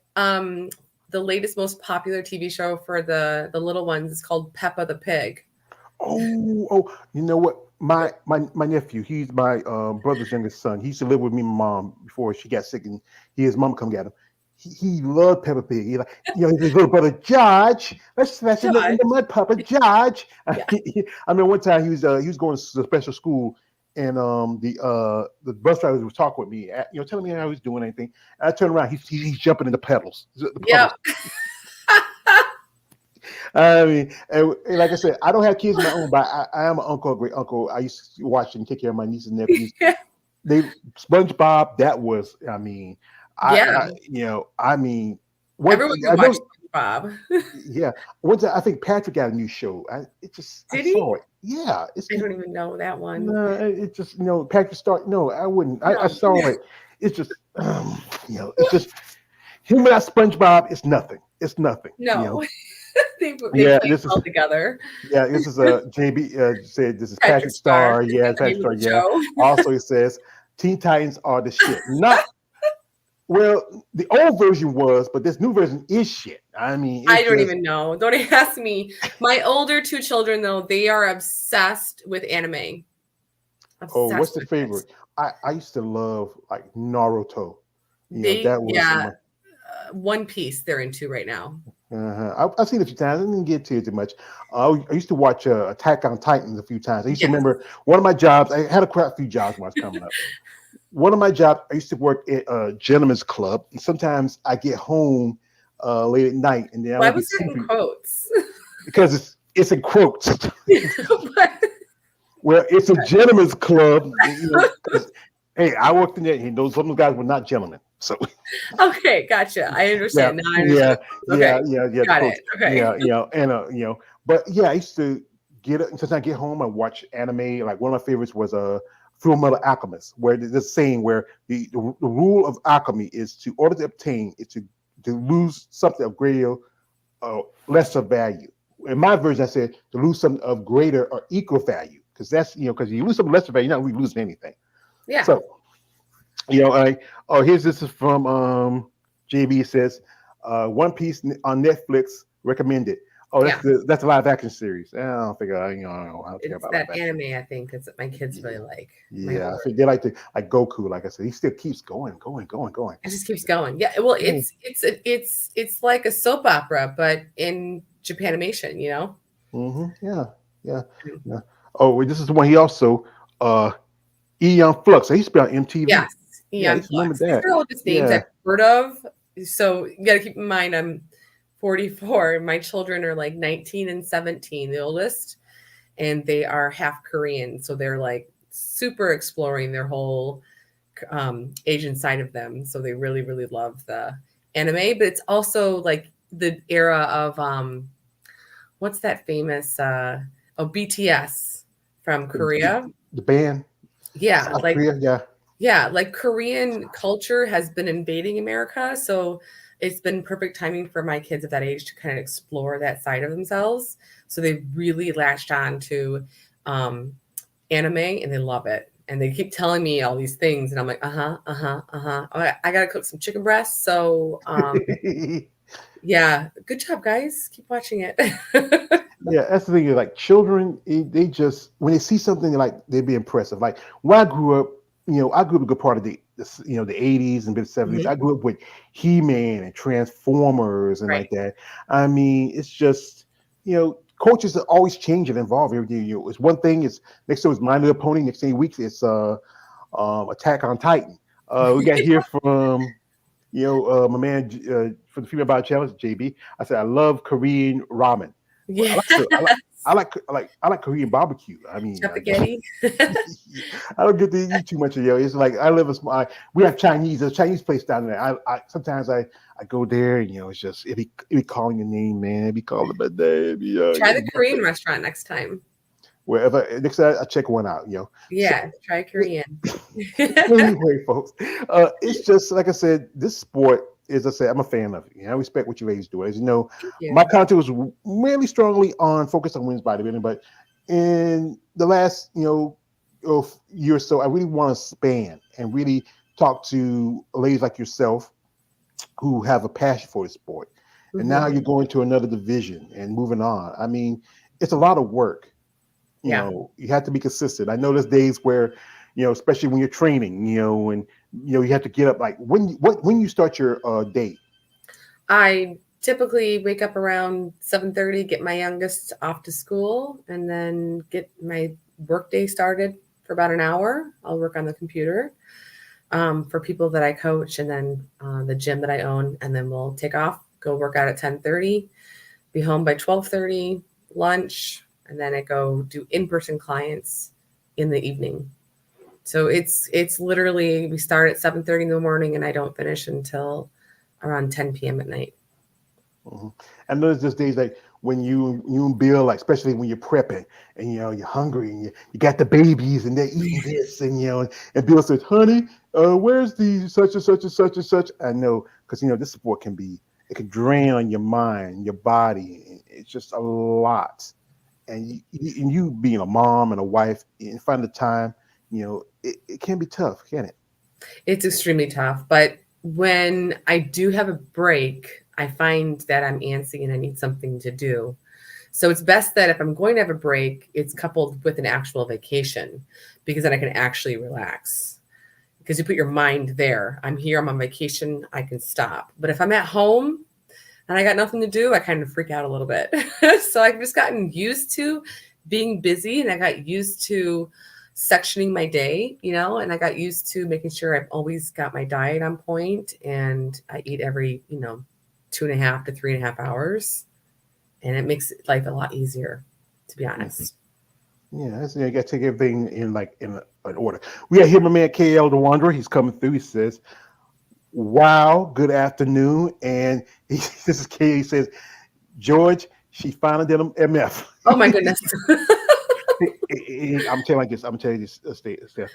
The latest, most popular TV show for the little ones is called Peppa the Pig. Oh, you know what? My nephew, he's my brother's youngest son. He used to live with me and my mom before she got sick, and his mom come get him. He loved Peppa Pig. He his little brother George. Let's smash it in the mud, Papa George. Yeah. I mean, one time he was going to special school, and the bus driver was talking with me, telling me how he was doing anything. And I turned around, he's jumping in the pedals. Yeah. I mean, and like I said, I don't have kids of my own, but I am an uncle, a great uncle. I used to watch and take care of my nieces and nephews. SpongeBob, that was, I mean, everyone watched SpongeBob. Yeah, one time I think Patrick got a new show. Did he? Saw it. Yeah, I don't even know that one. No, it just Patrick start. No, I wouldn't. No. I saw it. It's just it's just him without SpongeBob. It's nothing. It's nothing. No. They play all together. Yeah, this is JB said this is Patrick Star. Yeah, Patrick Star. Yeah. Also, it says Teen Titans are the shit. Not well, the old version was, but this new version is shit. I mean, I don't even know. Don't ask me. My older two children, though, they are obsessed with anime. What's the favorite? I used to love like Naruto. That was One Piece. They're into right now. I've seen it a few times. I didn't get to it too much. I used to watch Attack on Titans a few times. I used to remember one of my jobs. I had a few jobs when I was coming up. One of my jobs, I used to work at a gentleman's club, and sometimes I get home late at night, and then why was it in quotes? Because it's in quotes. Well, it's a gentleman's club. Hey, I worked in there. Some of those guys were not gentlemen. So okay, gotcha. I understand. Now I understand. Yeah. Got it. Okay. And but yeah, I used to since I get home, I watch anime. Like one of my favorites was Full Metal Alchemist, where there's this saying where the rule of alchemy is to order to obtain is to lose something of greater lesser value. In my version, I said to lose something of greater or equal value, because that's because you lose something lesser value, you're not really losing anything. Yeah. So here's this is from JB. It says One Piece on Netflix recommended. Oh, that's a live action series. I don't think I don't care about that anime. I think it's my kids really like. Yeah, I think they like Goku. Like I said, he still keeps going. It just keeps going. Yeah, well, it's like a soap opera, but in Japanimation, you know? Yeah, yeah, yeah. Oh, wait, this is the one he also Eon Flux. I used to be on MTV. Yes, Yeah, I Eon used to remember Flux. These that. are all just names Yeah. I've heard of. So you got to keep in mind, I'm 44. My children are like 19 and 17, the oldest, and they are half Korean. So they're like super exploring their whole Asian side of them. So they really, really love the anime. But it's also like the era of what's that famous BTS from Korea? The band, Yeah, South like Korea. Yeah. yeah, like Korean culture has been invading America, so it's been perfect timing for my kids at that age to kind of explore that side of themselves. So they really latched on to um, anime and they love it. And they keep telling me all these things, and I'm like, I gotta cook some chicken breasts. So yeah, good job, guys. Keep watching it. Yeah, that's the thing. Like children, they just when they see something like they be impressive. Like when I grew up, I grew up a good part of the 80s and mid 70s. Mhm. I grew up with He-Man and Transformers and like Right. that. I mean, it's just cultures are always changing and evolving every day. It's one thing. It's next to it's My Little Pony. Next thing weeks it's Attack on Titan. We got here from my man for the female bio challenge, JB. I said I love Korean ramen. Well, Yeah. I like Korean barbecue. I mean, Spaghetti. I don't get to eat too much of It's like I live a small. We have Chinese. There's a Chinese place down there. I sometimes I go there and it's just it be calling your name, man. It be calling my name. Try the The Korean buffet. restaurant next time. Wherever next time I check one out. So Yeah, try Korean. anyway, folks, it's just like I said. This sport is, I said, I'm a fan of it. I respect what you ladies do. As you know, Thank my you. content was really strongly on focused on women's bodybuilding, but in the last year or so, I really want to span and really talk to ladies like yourself who have a passion for the sport. And now Mhm. you're going to another division and moving on. I mean, it's a lot of work. Yeah. You have to be consistent. I know there's days where, especially when you're training, and you have to get up. Like when you start your day. I typically wake up around 7:30, get my youngest off to school, and then get my workday started for about an hour. I'll work on the computer for people that I coach, and then the gym that I own, and then we'll take off, go work out at 10:30, be home by 12:30, lunch, and then I go do in-person clients in the evening. So it's literally we start at 7:30 in the morning and I don't finish until around 10 p.m. at night. Mhm. And there's just days like when you and Bill, like especially when you're prepping and you're hungry and you got the babies and they're eating this and Bill says, "Honey, where's the such and such and such and such?" I know because this sport it can drain on your mind, your body. It's just a lot, and you being a mom and a wife and finding the time, it can be tough, can it? It's extremely tough, but when I do have a break, I find that I'm antsy and I need something to do. So it's best that if I'm going to have a break, it's coupled with an actual vacation because then I can actually relax. Because you put your mind there. I'm here, I'm on vacation, I can stop. But if I'm at home and I got nothing to do, I kind of freak out a little bit. So I've just gotten used to being busy and I got used to sectioning my day, and I got used to making sure I've always got my diet on point and I eat every, 2.5 to 3.5 hours. And it makes life a lot easier, to be Mhm. honest. Yeah, you got to take everything in an order. We got here my man KL the Wanderer. He's coming through. He says, "Wow, good afternoon." And this is K. He says, "George, she finally did an MF." Oh my goodness. I'm telling you this. I'm telling you this, Steph.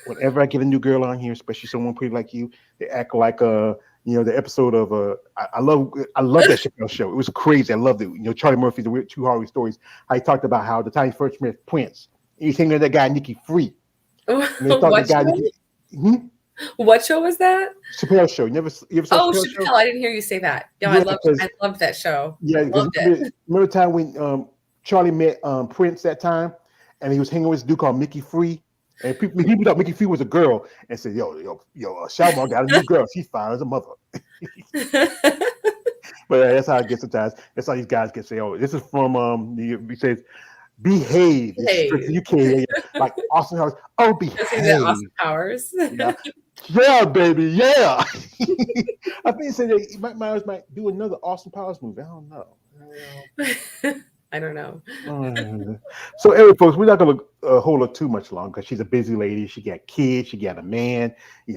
Whenever I get a new girl on here, especially someone pretty like you, they act like the episode of I love that Chappelle show. It was crazy. I loved it. Charlie Murphy's the Two Harvey Stories. How he talked about how the time he first met Prince, he's hanging with that guy Nikki Free, and they thought the What guy show? Nikki. What show was that? Chappelle show. You ever saw Oh, Chappelle show? Chappelle. I didn't hear you say that. No, Yeah, I loved that show. yeah, because Loved it. remember the time when Charlie met Prince that time, and he was hanging with this dude called Mickey Free, and people thought Mickey Free was a girl, and said, "Yo, Shalimar got a new girl. She's fine as a mother." But that's how it gets sometimes. That's how these guys get say, "Oh, this is from he says, behave." It's strict Hey, UK, like Austin Powers. Oh, does he the Austin behave. Powers? Yeah, yeah, baby, yeah. I think he said that Mike Myers might do another Austin Powers movie. I don't know. I don't know. So, anyway, folks, we're not going to hold her too much long because she's a busy lady. She got kids, she got a man,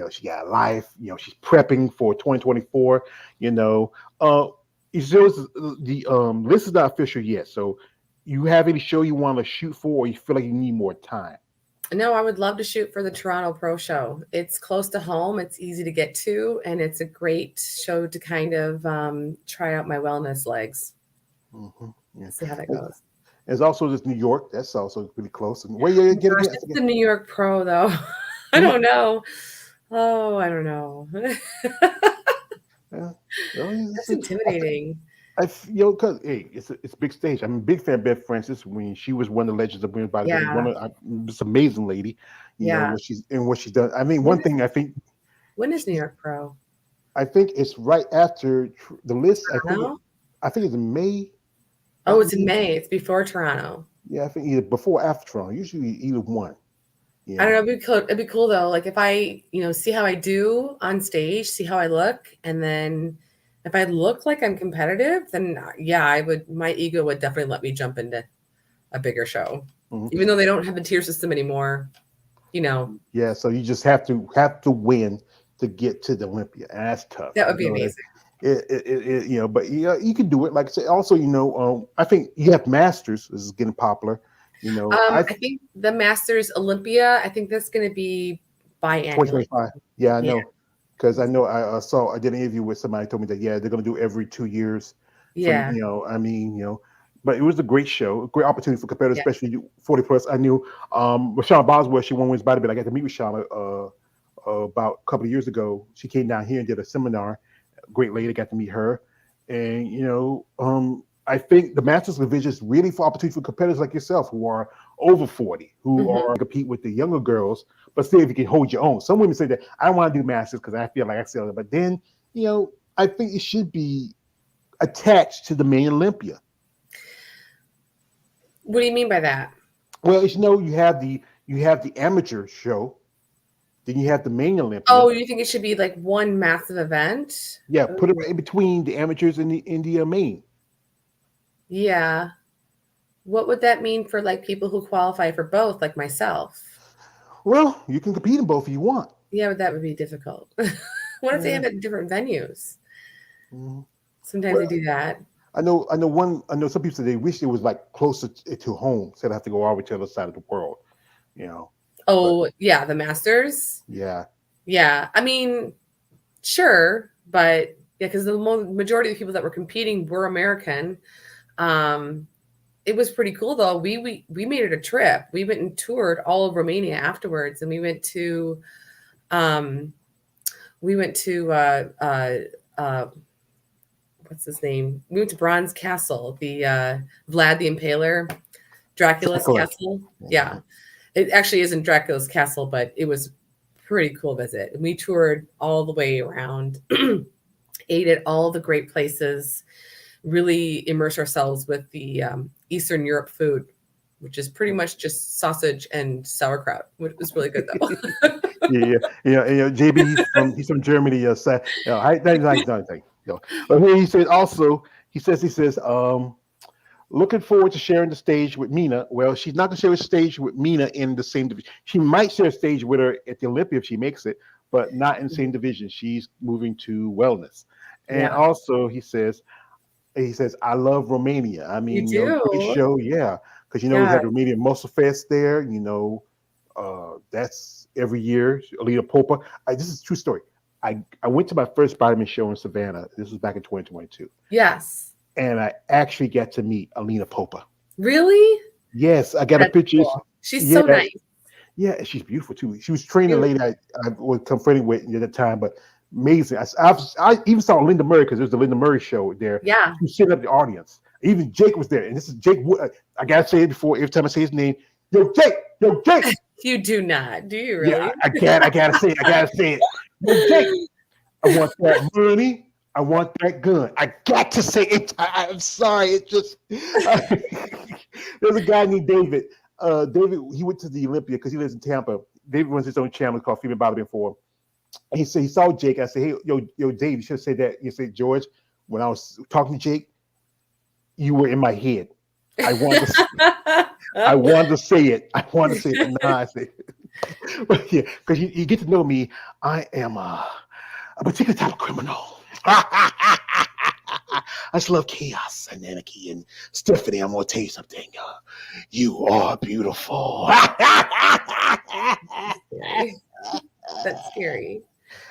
she got a life. She's prepping for 2024. You know, uh, it shows the list is not official yet. So, you have any show you want to shoot for, or you feel like you need more time? No, I would love to shoot for the Toronto Pro Show. It's close to home, it's easy to get to, and it's a great show to kind of try out my wellness legs. Mm-hmm. Yeah. See how that goes. There's also this New York. That's also really close. And where you get Gosh, again? it's the New York Pro, though. I don't know. Oh, I don't know. Yeah. That's intimidating. Because hey, it's a big stage. I'm a big fan of Beth Francis when she was one of the legends of women's bodybuilding. Yeah. This amazing lady, Yeah. what she's done. I mean, one thing I think. When is New York Pro? I think it's right after the list. Toronto? I think it's in May. Oh, it's in May. It's before Toronto. Yeah, I think either before or after Toronto. Usually either one. Yeah. I don't know. It'd be cool though. Like if I, see how I do on stage, see how I look, and then if I look like I'm competitive, then yeah, my ego would definitely let me jump into a bigger show. Mm-hmm. Even though they don't have the tier system anymore, Yeah, so you just have to win to get to the Olympia. And that's tough. That would be amazing. But you can do it. Like I said, also, I think you have Masters. This is getting popular. I think the Masters Olympia. I think that's going to be biannual. 2025. Yeah, I know. Because I know I did an interview with somebody who told me that they're going to do every 2 years. Yeah. But it was a great show, a great opportunity for competitors, especially 40 plus. I knew Rashawn Boswell. She won women's bodybuilding. I got to meet with Rashawn about a couple of years ago. She came down here and did a seminar. Great lady, got to meet her, and I think the Masters division is really for opportunity for competitors like yourself who are over 40, who are compete with the younger girls, but still if you can hold your own. Some women say that I don't want to do Masters because I feel like I sell it, but then I think it should be attached to the main Olympia. What do you mean by that? Well, you have the amateur show. Then you have the main Olympia. Oh, you think it should be like one massive event? Yeah, put it in between the amateurs and the main. Yeah. What would that mean for like people who qualify for both, like myself? Well, you can compete in both if you want. Yeah, but that would be difficult. What if they have it in different venues? Mm-hmm. Sometimes they do that. I know some people say they wish it was like closer to home, so they have to go all the way to the other side of the world. Oh, yeah, the Masters. Yeah. Yeah. I mean, sure, but yeah, because the majority of the people that were competing were American. It was pretty cool though. We made it a trip. We went and toured all of Romania afterwards, and we went to what's his name? We went to Bronze Castle, the Vlad the Impaler, Dracula's castle. Yeah. It actually isn't Dracula's castle, but it was a pretty cool visit. And we toured all the way around, ate at all the great places, really immerse ourselves with the Eastern Europe food, which is pretty much just sausage and sauerkraut, which was really good though. JB, he's from Germany. But he says, looking forward to sharing the stage with Mina. Well, she's not going to share the stage with Mina in the same division. She might share a stage with her at the Olympia if she makes it, but not in the same division. She's moving to wellness. And also he says, I love Romania. I mean, great show, yeah. Because we had Romanian Muscle Fest there. That's every year. Alina Popa. This is a true story. I went to my first Spider-Man show in Savannah. This was back in 2022. Yes. And I actually got to meet Alina Popa. Really? Yes, I got a picture. Cool. She's so nice. Yeah, she's beautiful too. She was training a lady I was confronting with at the time, but amazing. I even saw Linda Murray because there was the Linda Murray show there. Yeah. She was sitting up the audience. Even Jake was there. And this is Jake Wood. I got to say it before. Every time I say his name, yo, Jake. You do not. Do you really? Yeah, I got to say it. Yo, Jake. I want that money. I want that gun. I got to say it. I'm sorry. It just there's a guy named David. David, he went to the Olympia because he lives in Tampa. David runs his own channel called Female Bodybuilding Forum. And he said he saw Jake. I said, hey, yo, Dave, you should say that. You said, George, when I was talking to Jake, you were in my head. I wanted to say it. I wanted to say it. Nah, I said, but yeah, because you get to know me. I am a particular type of criminal. I just love chaos and anarchy. And Stephanie, I'm gonna tell you something. You are beautiful. That's scary.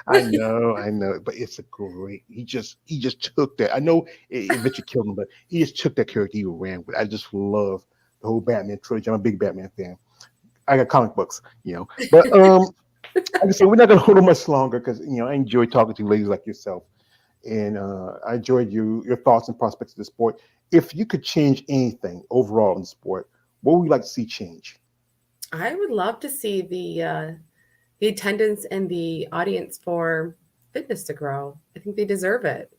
I know, but it's a great. He just took that. I know it eventually killed him, but he just took that character he ran with. I just love the whole Batman trilogy. I'm a big Batman fan. I got comic books, but like I said, we're not gonna hold him much longer because I enjoy talking to ladies like yourself, and I enjoyed your thoughts and prospects of the sport. If you could change anything overall in the sport, what would you like to see change? I would love to see the attendance and the audience for fitness to grow. I think they deserve it.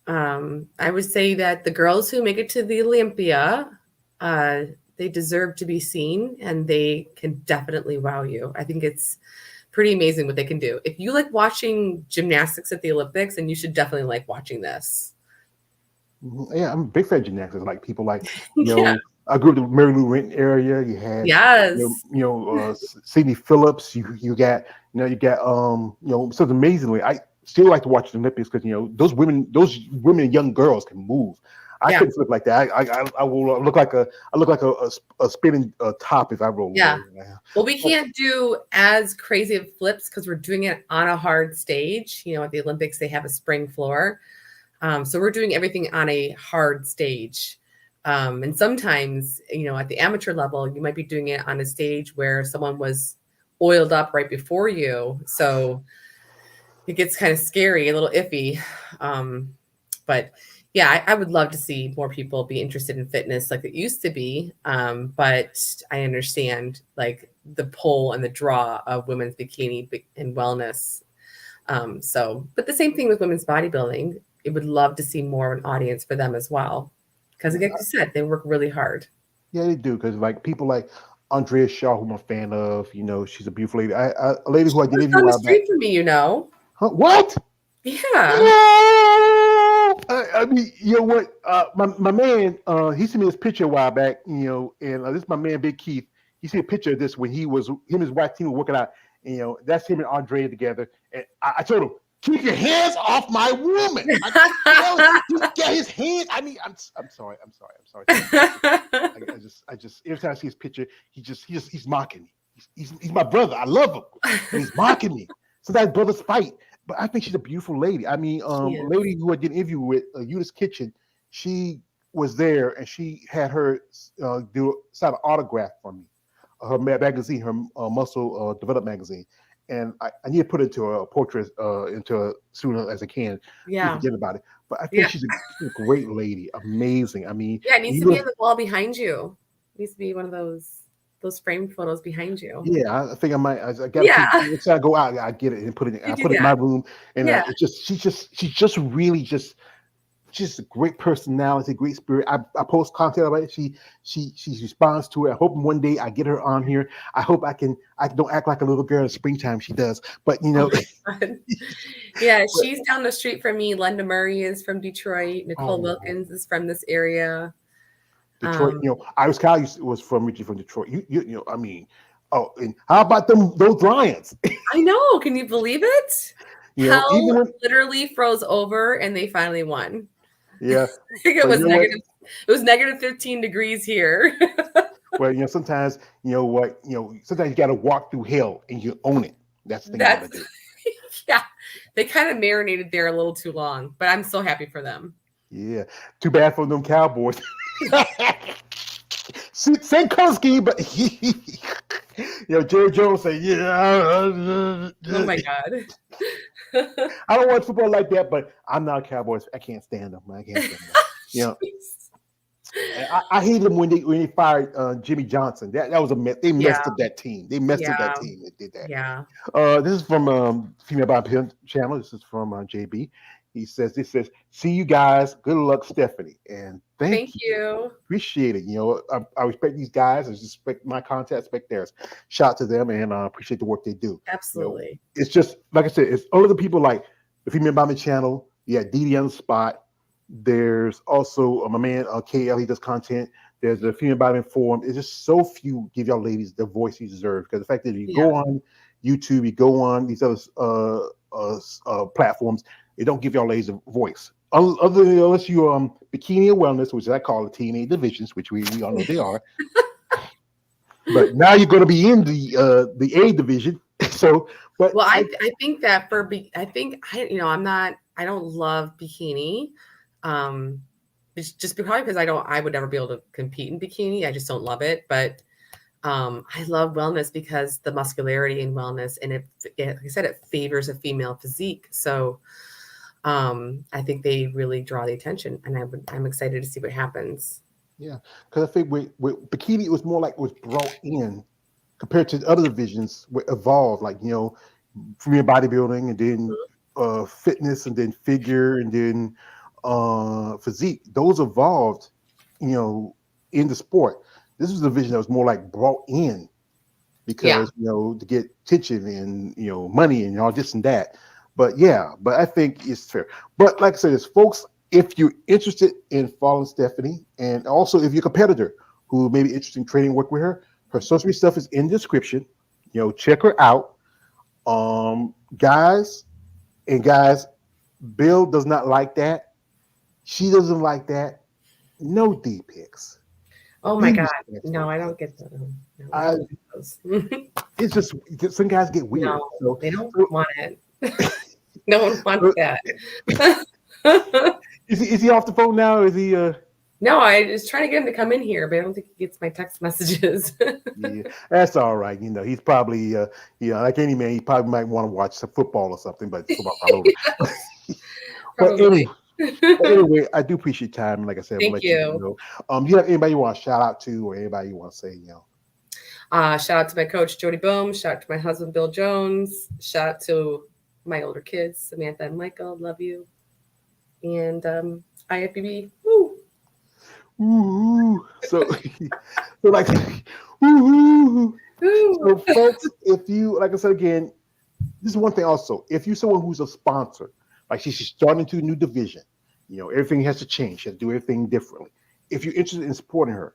I would say that the girls who make it to the Olympia, they deserve to be seen, and they can definitely wow you. I think it's pretty amazing what they can do. If you like watching gymnastics at the Olympics, then you should definitely like watching this. Yeah, I'm a big fan of gymnastics. Like people like Yeah. I grew up in the Mary Lou Retton area. You had Yes. Sidney Phillips. You got so amazingly. I still like to watch the Olympics because those women and young girls can move. I Yeah. couldn't flip like that. I will look like a spinning top if I roll. Yeah. Well, we can't do as crazy of flips because we're doing it on a hard stage. At the Olympics, they have a spring floor. So we're doing everything on a hard stage. And sometimes, at the amateur level, you might be doing it on a stage where someone was oiled up right before you. So it gets kind of scary, a little iffy. But yeah, I would love to see more people be interested in fitness like it used to be. But I understand like the pull and the draw of women's bikini and wellness. But the same thing with women's bodybuilding. I would love to see more of an audience for them as well. Because like you said, they work really hard. Yeah, they do. Because like people like Andrea Shaw, who I'm a fan of, she's a beautiful lady. A lady who I did interview Down the a while street back. from me, Huh? What? Yeah. I mean, you know what? My man, he sent me this picture a while back, and this is my man, Big Keith. He sent a picture of this when him and his wife team were working out. And, that's him and Andrea together. And I told him, keep your hands off my woman. He got his hands. I mean, I'm sorry. I just every time I see his picture, he's mocking me. He's my brother. I love him. And he's mocking me. Sometimes brothers fight. But I think she's a beautiful lady. I mean, a lady who I did an interview with, Eunice Kitchen, she was there and she had her sign an autograph for me. Her magazine, her Muscle Develop magazine. And I need to put it into a portrait into soon as I can. Yeah. Forget about it. But I think she's a great lady. Amazing. I mean, it needs to be on the wall behind you. It needs to be one of those framed photos behind you. Yeah, I think I might. I got to I go out. I get it and put it. I put it in my room, and she's just really just a great personality, great spirit. I post content about it. She responds to it. I hope one day I get her on here. I hope I don't act like a little girl in springtime. She does, but yeah, she's down the street from me. Linda Murray is from Detroit. Nicole Wilkins is from this area. Detroit, Iris Kyle was from Detroit. I mean, and how about those Lions? I know. Can you believe it? Hell literally froze over, and they finally won. Yeah, I think it was negative. It was negative 13 degrees here. Well, sometimes sometimes you got to walk through hell and you own it. That's the thing you got to do. Yeah, they kind of marinated there a little too long, but I'm so happy for them. Yeah, too bad for them Cowboys. Same color scheme, but Jerry Jones say, oh my God. I don't watch football like that, but I'm not a Cowboys. I can't stand them. I can't stand them. I hate them when they fired Jimmy Johnson. That was a mess. They messed up that team. They messed up that team. They did that. Yeah. This is from Female Bodybuilding Channel. This is from JB. He says, see you guys. Good luck, Stephanie. And thank Thank you. you. Appreciate it. I respect these guys. I respect my content, respect theirs. Shout out to them and appreciate the work they do. Absolutely. It's just like I said, it's all of the people like the Female Bombing Channel. Yeah, Dee on the spot. There's also my man KL. He does content. There's the Female Bombing Forum. It's just so few give y'all ladies the voice you deserve. Because the fact that you go on YouTube, you go on these other platforms, they don't give y'all ladies a voice. Other than unless you bikini or wellness, which I call the teenage divisions, which we all know they are. But now you're going to be in the A division. So, but I think that I don't love bikini. It's just probably because I would never be able to compete in bikini. I just don't love it. But I love wellness because the muscularity in wellness, and like I said, it favors a female physique. So I think they really draw the attention, and I'm excited to see what happens. Yeah, because I think with bikini, it was more like it was brought in compared to other divisions, evolved, like from your bodybuilding and then fitness and then figure and then physique. Those evolved, in the sport. This was a division that was more like brought in because to get attention and money and all this and that. But I think it's fair. But like I said, folks, if you're interested in following Stephanie, and also if you're a competitor who may be interested in training work with her social media stuff is in the description. Check her out. Guys, Bill does not like that. She doesn't like that. No D pics. Oh my God. No, I don't get that. No, it's just some guys get weird. No, so, they don't want it. No one wants that. Is he off the phone now? Or is he No, I was trying to get him to come in here, but I don't think he gets my text messages. Yeah, that's all right. He's probably like any man, he probably might want to watch some football or something, but football probably. But anyway, I do appreciate your time. And like I said, Thank we'll let you. Do you have anybody you want to shout out to, or anybody you want to say, Shout out to my coach Jody Bohm. Shout out to my husband Bill Jones. Shout out to my older kids Samantha and Michael. Love you. And IFBB. Woo. Ooh. So like, ooh. So folks, if you, like I said again, this is one thing also. If you're someone who's a sponsor, like she's starting to a new division, everything has to change. She has to do everything differently. If you're interested in supporting her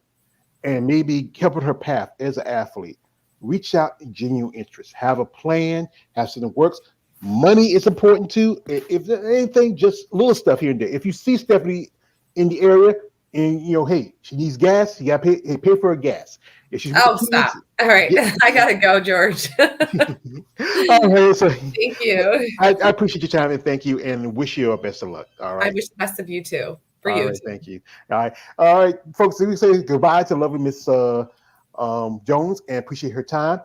and maybe helping her path as an athlete, reach out in genuine interest. Have a plan, have something that works. Money is important too. If there's anything, just little stuff here and there. If you see Stephanie in the area and hey, she needs gas, you gotta pay for her gas. If she's stop. All right. I gotta go, George. All right, so thank you. I appreciate your time and thank you and wish you best of luck. All right. I wish the best of you too. All right, thank you. All right, folks. We say goodbye to lovely Miss Jones and appreciate her time.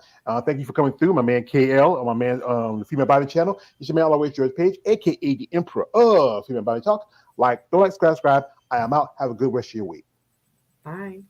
Thank you for coming through, my man KL, my man the Female Body Channel. It's your man always George Page, aka the Emperor of Female Body Talk. Don't like, subscribe. I am out. Have a good rest of your week. Bye.